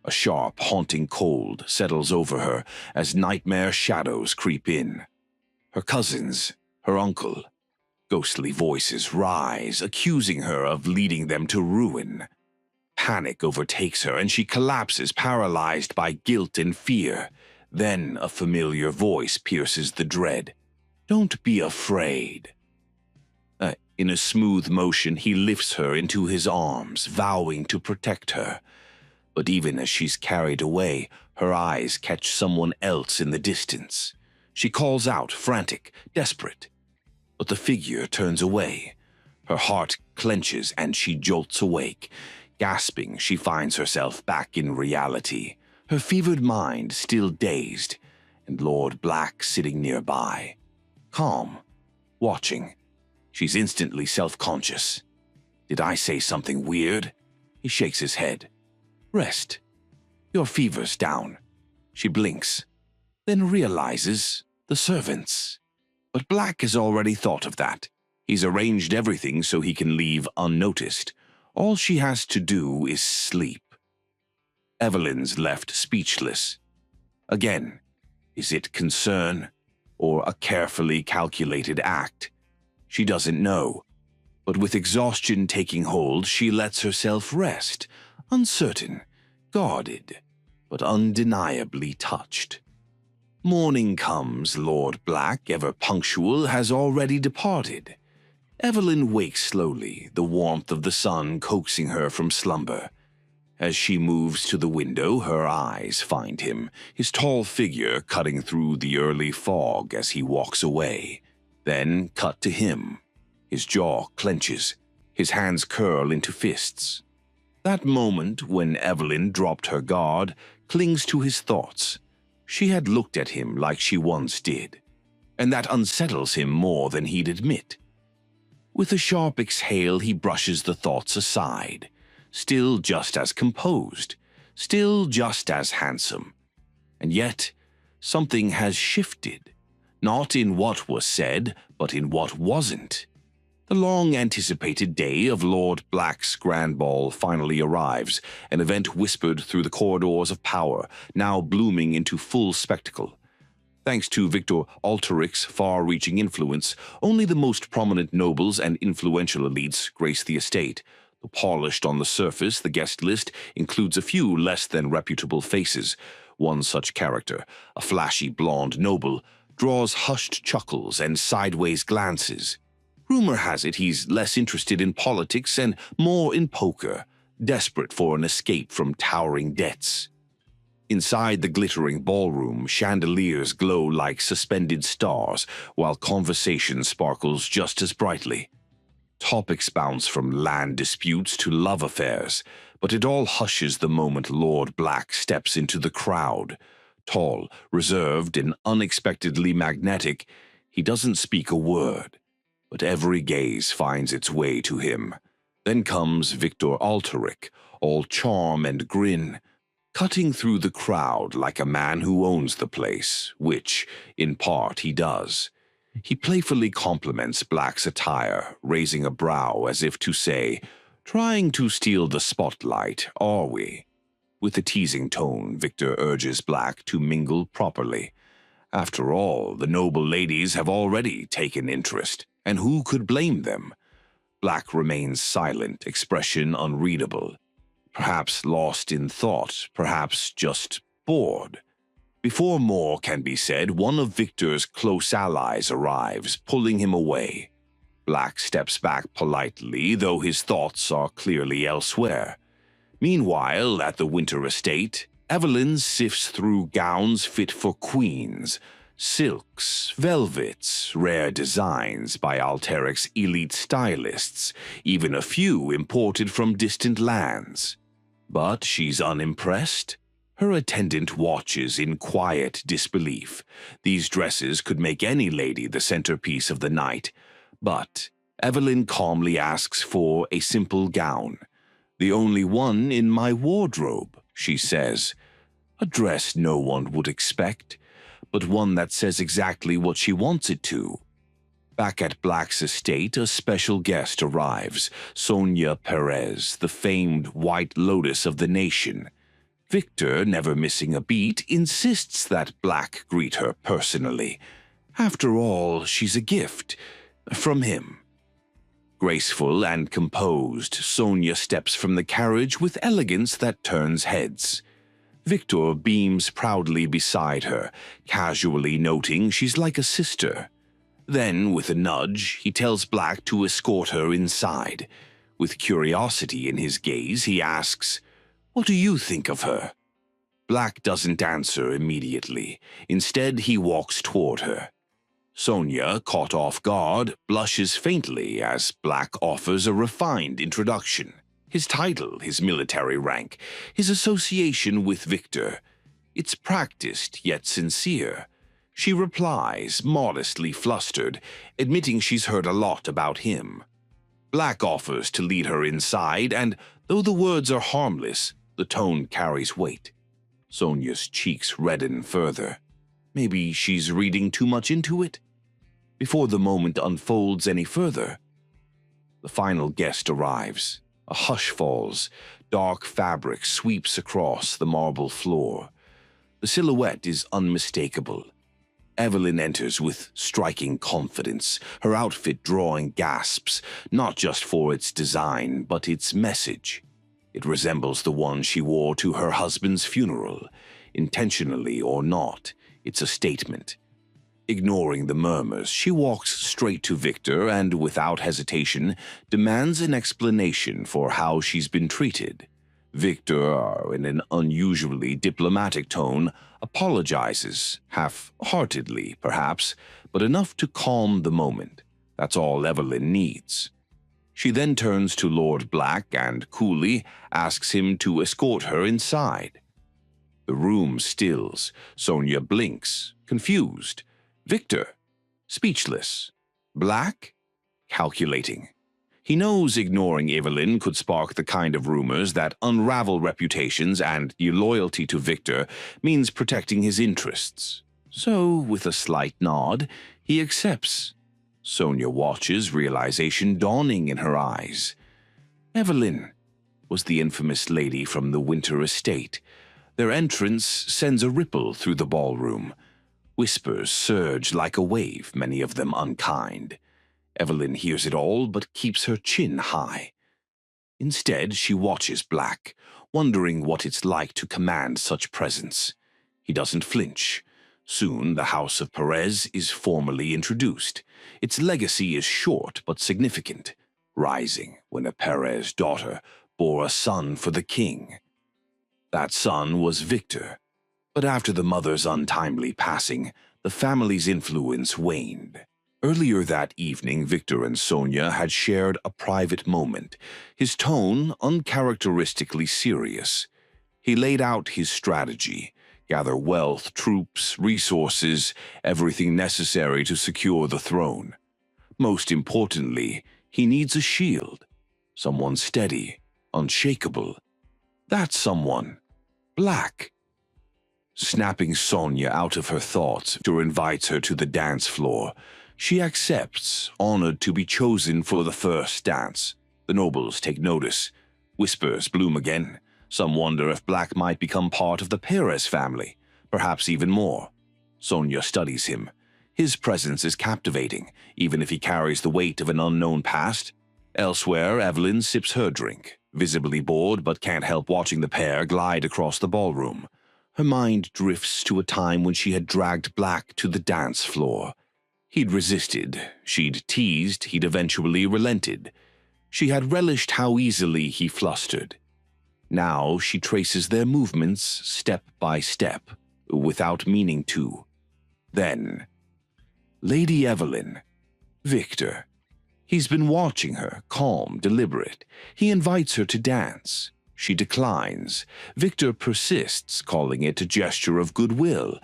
A sharp, haunting cold settles over her as nightmare shadows creep in. Her cousins, her uncle. Ghostly voices rise, accusing her of leading them to ruin. Panic overtakes her and she collapses, paralyzed by guilt and fear. Then a familiar voice pierces the dread. "Don't be afraid." In a smooth motion, he lifts her into his arms, vowing to protect her. But even as she's carried away, her eyes catch someone else in the distance. She calls out, frantic, desperate. But the figure turns away. Her heart clenches and she jolts awake. Gasping, she finds herself back in reality, her fevered mind still dazed, and Lord Black sitting nearby. Calm, watching. She's instantly self-conscious. Did I say something weird? He shakes his head. Rest. Your fever's down. She blinks, then realizes the servants. But Black has already thought of that. He's arranged everything so he can leave unnoticed. All she has to do is sleep. Evelyn's left speechless. Again, is it concern or a carefully calculated act? She doesn't know, but with exhaustion taking hold, she lets herself rest, uncertain, guarded, but undeniably touched. Morning comes. Lord Black, ever punctual, has already departed. Evelyn wakes slowly, the warmth of the sun coaxing her from slumber. As she moves to the window, her eyes find him, his tall figure cutting through the early fog as he walks away. Then cut to him. His jaw clenches, his hands curl into fists. That moment when Evelyn dropped her guard clings to his thoughts. She had looked at him like she once did, and that unsettles him more than he'd admit. With a sharp exhale, he brushes the thoughts aside, still just as composed, still just as handsome. And yet, something has shifted, not in what was said, but in what wasn't. The long-anticipated day of Lord Black's grand ball finally arrives, an event whispered through the corridors of power, now blooming into full spectacle. Thanks to Victor Alteric's far-reaching influence, only the most prominent nobles and influential elites grace the estate. Though polished on the surface, the guest list includes a few less than reputable faces. One such character, a flashy blonde noble, draws hushed chuckles and sideways glances. Rumor has it he's less interested in politics and more in poker, desperate for an escape from towering debts. Inside the glittering ballroom, chandeliers glow like suspended stars, while conversation sparkles just as brightly. Topics bounce from land disputes to love affairs, but it all hushes the moment Lord Black steps into the crowd. Tall, reserved, and unexpectedly magnetic, he doesn't speak a word, but every gaze finds its way to him. Then comes Victor Alteric, all charm and grin, cutting through the crowd like a man who owns the place, which, in part, he does. He playfully compliments Black's attire, raising a brow as if to say, "Trying to steal the spotlight, are we?" With a teasing tone, Victor urges Black to mingle properly. After all, the noble ladies have already taken interest, and who could blame them? Black remains silent, expression unreadable. Perhaps lost in thought, perhaps just bored. Before more can be said, one of Victor's close allies arrives, pulling him away. Black steps back politely, though his thoughts are clearly elsewhere. Meanwhile, at the winter estate, Evelyn sifts through gowns fit for queens, silks, velvets, rare designs by Alteric's elite stylists, even a few imported from distant lands. But she's unimpressed. Her attendant watches in quiet disbelief. These dresses could make any lady the centerpiece of the night. But Evelyn calmly asks for a simple gown. "The only one in my wardrobe," she says. A dress no one would expect, but one that says exactly what she wants it to. Back at Black's estate, a special guest arrives, Sonia Perez, the famed White Lotus of the nation. Victor, never missing a beat, insists that Black greet her personally. After all, she's a gift from him. Graceful and composed, Sonia steps from the carriage with elegance that turns heads. Victor beams proudly beside her, casually noting she's like a sister. Then, with a nudge, he tells Black to escort her inside. With curiosity in his gaze, he asks, "What do you think of her?" Black doesn't answer immediately. Instead, he walks toward her. Sonia, caught off guard, blushes faintly as Black offers a refined introduction. His title, his military rank, his association with Victor. It's practiced yet sincere. She replies, modestly flustered, admitting she's heard a lot about him. Black offers to lead her inside, and though the words are harmless, the tone carries weight. Sonia's cheeks redden further. Maybe she's reading too much into it? Before the moment unfolds any further, the final guest arrives. A hush falls. Dark fabric sweeps across the marble floor. The silhouette is unmistakable. Evelyn enters with striking confidence, her outfit drawing gasps, not just for its design, but its message. It resembles the one she wore to her husband's funeral. Intentionally or not, it's a statement. Ignoring the murmurs, she walks straight to Victor and, without hesitation, demands an explanation for how she's been treated. Victor, in an unusually diplomatic tone, apologizes, half-heartedly, perhaps, but enough to calm the moment. That's all Evelyn needs. She then turns to Lord Black and coolly asks him to escort her inside. The room stills. Sonia blinks, confused. Victor, speechless. Black, calculating. He knows ignoring Evelyn could spark the kind of rumors that unravel reputations, and loyalty to Victor means protecting his interests. So, with a slight nod, he accepts. Sonia watches, realization dawning in her eyes. Evelyn was the infamous lady from the Winter Estate. Their entrance sends a ripple through the ballroom. Whispers surge like a wave, many of them unkind. Evelyn hears it all, but keeps her chin high. Instead, she watches Black, wondering what it's like to command such presence. He doesn't flinch. Soon, the House of Perez is formally introduced. Its legacy is short but significant, rising when a Perez daughter bore a son for the king. That son was Victor, but after the mother's untimely passing, the family's influence waned. Earlier that evening, Victor and Sonia had shared a private moment, his tone uncharacteristically serious. He laid out his strategy: gather wealth, troops, resources, everything necessary to secure the throne. Most importantly, he needs a shield, someone steady, unshakable. That someone, Black. Snapping Sonia out of her thoughts, Victor invites her to the dance floor. She accepts, honored to be chosen for the first dance. The nobles take notice. Whispers bloom again. Some wonder if Black might become part of the Perez family, perhaps even more. Sonia studies him. His presence is captivating, even if he carries the weight of an unknown past. Elsewhere, Evelyn sips her drink, visibly bored but can't help watching the pair glide across the ballroom. Her mind drifts to a time when she had dragged Black to the dance floor. He'd resisted, she'd teased, he'd eventually relented. She had relished how easily he flustered. Now she traces their movements step by step, without meaning to. Then, Lady Evelyn, Victor. He's been watching her, calm, deliberate. He invites her to dance. She declines. Victor persists, calling it a gesture of goodwill.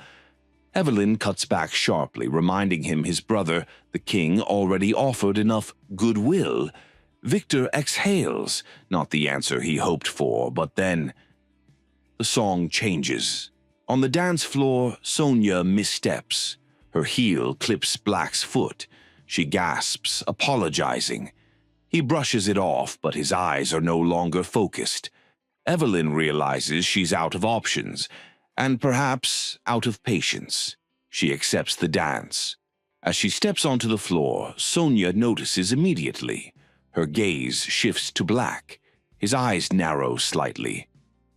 Evelyn cuts back sharply, reminding him his brother, the king, already offered enough goodwill. Victor exhales, not the answer he hoped for, but then the song changes. On the dance floor, Sonia missteps. Her heel clips Black's foot. She gasps, apologizing. He brushes it off, but his eyes are no longer focused. Evelyn realizes she's out of options, and perhaps out of patience. She accepts the dance. As she steps onto the floor, Sonia notices immediately. Her gaze shifts to Black. His eyes narrow slightly.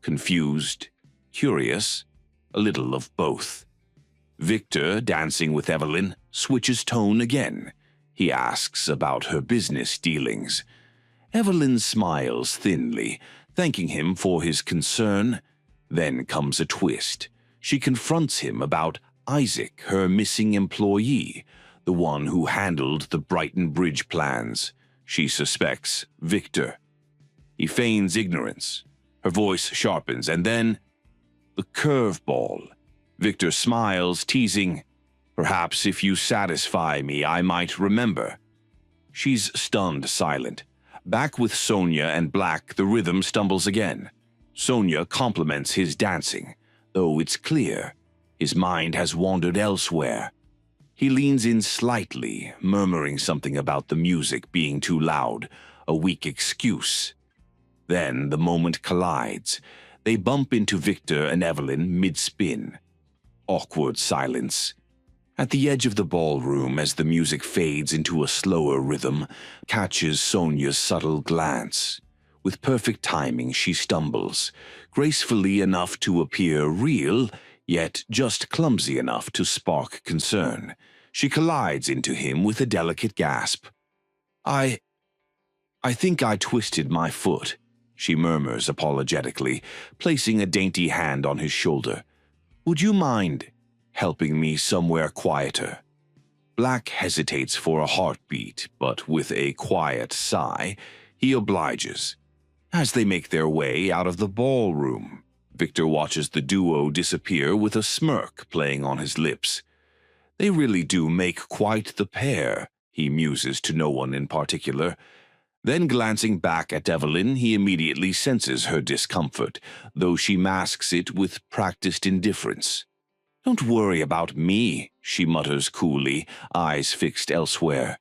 Confused, curious, a little of both. Victor, dancing with Evelyn, switches tone again. He asks about her business dealings. Evelyn smiles thinly, thanking him for his concern. Then comes a twist. She confronts him about Isaac, her missing employee, the one who handled the Brighton Bridge plans. She suspects Victor. He feigns ignorance. Her voice sharpens, and then the curveball. Victor smiles, teasing, "Perhaps if you satisfy me, I might remember." She's stunned silent. Back with Sonia and Black, the rhythm stumbles again. Sonia compliments his dancing, though it's clear his mind has wandered elsewhere. He leans in slightly, murmuring something about the music being too loud, a weak excuse. Then the moment collides. They bump into Victor and Evelyn mid-spin. Awkward silence. At the edge of the ballroom, as the music fades into a slower rhythm, catches Sonia's subtle glance. With perfect timing, she stumbles, gracefully enough to appear real, yet just clumsy enough to spark concern. She collides into him with a delicate gasp. I think I twisted my foot, she murmurs apologetically, placing a dainty hand on his shoulder. Would you mind helping me somewhere quieter? Black hesitates for a heartbeat, but with a quiet sigh, he obliges. As they make their way out of the ballroom, Victor watches the duo disappear with a smirk playing on his lips. They really do make quite the pair, he muses to no one in particular. Then glancing back at Evelyn, he immediately senses her discomfort, though she masks it with practiced indifference. Don't worry about me, she mutters coolly, eyes fixed elsewhere.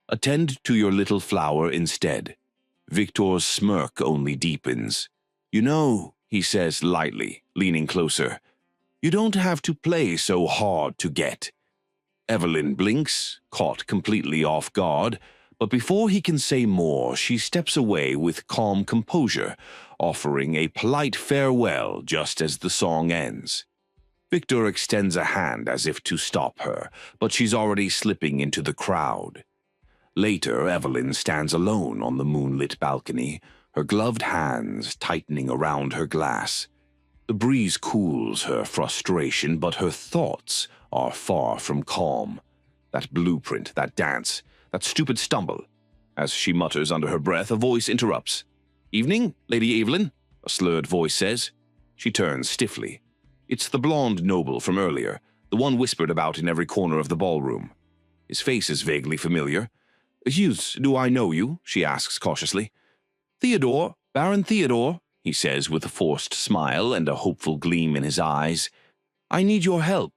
Attend to your little flower instead. Victor's smirk only deepens. You know, he says lightly, leaning closer, you don't have to play so hard to get. Evelyn blinks, caught completely off guard, but before he can say more, she steps away with calm composure, offering a polite farewell just as the song ends. Victor extends a hand as if to stop her, but she's already slipping into the crowd. Later, Evelyn stands alone on the moonlit balcony, her gloved hands tightening around her glass. The breeze cools her frustration, but her thoughts are far from calm. That blueprint, that dance, that stupid stumble. As she mutters under her breath, a voice interrupts. Evening, Lady Evelyn, a slurred voice says. She turns stiffly. It's the blonde noble from earlier, the one whispered about in every corner of the ballroom. His face is vaguely familiar. Hughes, do I know you? She asks cautiously. Theodore, Baron Theodore, he says with a forced smile and a hopeful gleam in his eyes. I need your help.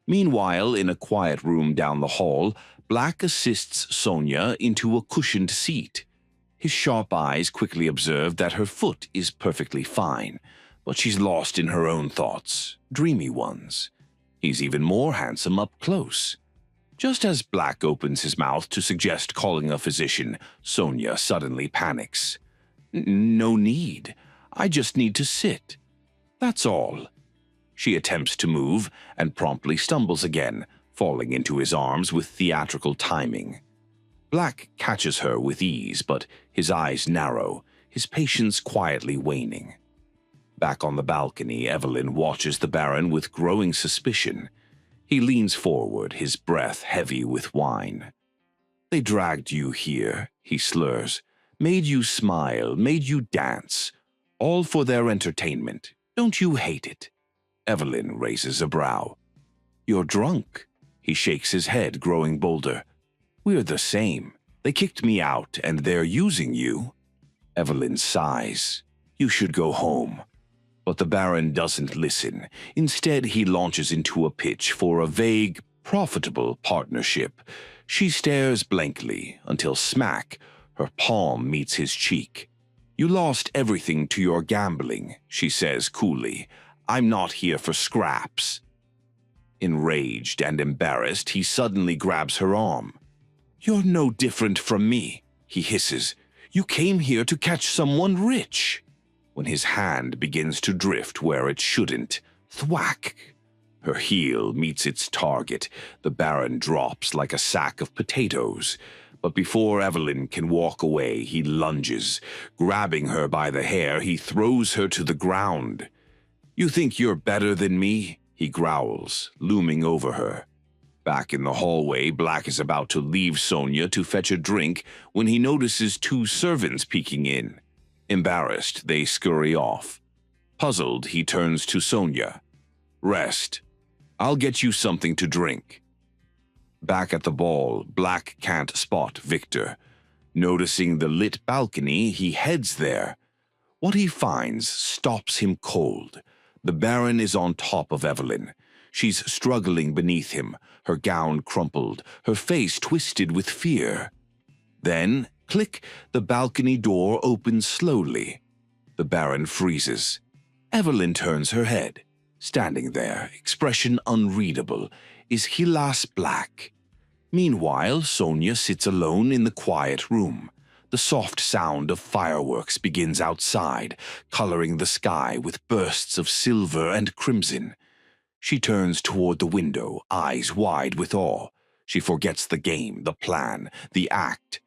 Meanwhile, in a quiet room down the hall, Black assists Sonia into a cushioned seat. His sharp eyes quickly observe that her foot is perfectly fine, but she's lost in her own thoughts, dreamy ones. He's even more handsome up close. Just as Black opens his mouth to suggest calling a physician, Sonia suddenly panics. No need. I just need to sit. That's all. She attempts to move and promptly stumbles again, falling into his arms with theatrical timing. Black catches her with ease, but his eyes narrow, his patience quietly waning. Back on the balcony, Evelyn watches the Baron with growing suspicion. He leans forward, his breath heavy with wine. They dragged you here, he slurs, made you smile, made you dance, all for their entertainment. Don't you hate it? Evelyn raises a brow. You're drunk. He shakes his head, growing bolder. We're the same. They kicked me out, and they're using you. Evelyn sighs. You should go home. But the Baron doesn't listen. Instead, he launches into a pitch for a vague, profitable partnership. She stares blankly until smack, her palm meets his cheek. You lost everything to your gambling, she says coolly. I'm not here for scraps. Enraged and embarrassed, he suddenly grabs her arm. You're no different from me, he hisses. You came here to catch someone rich. When his hand begins to drift where it shouldn't, thwack. Her heel meets its target. The Baron drops like a sack of potatoes. But before Evelyn can walk away, he lunges. Grabbing her by the hair, he throws her to the ground. You think you're better than me? He growls, looming over her. Back in the hallway, Black is about to leave Sonia to fetch a drink when he notices two servants peeking in. Embarrassed, they scurry off. Puzzled, he turns to Sonia. Rest. I'll get you something to drink. Back at the ball, Black can't spot Victor. Noticing the lit balcony, he heads there. What he finds stops him cold. The Baron is on top of Evelyn. She's struggling beneath him, her gown crumpled, her face twisted with fear. Then, click, the balcony door opens slowly. The Baron freezes. Evelyn turns her head. Standing there, expression unreadable, is Hilas Black. Meanwhile, Sonia sits alone in the quiet room. The soft sound of fireworks begins outside, coloring the sky with bursts of silver and crimson. She turns toward the window, eyes wide with awe. She forgets the game, the plan, the act.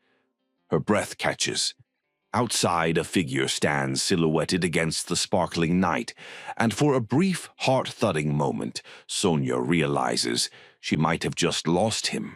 Her breath catches. Outside, a figure stands silhouetted against the sparkling night, and for a brief, heart-thudding moment, Sonia realizes she might have just lost him.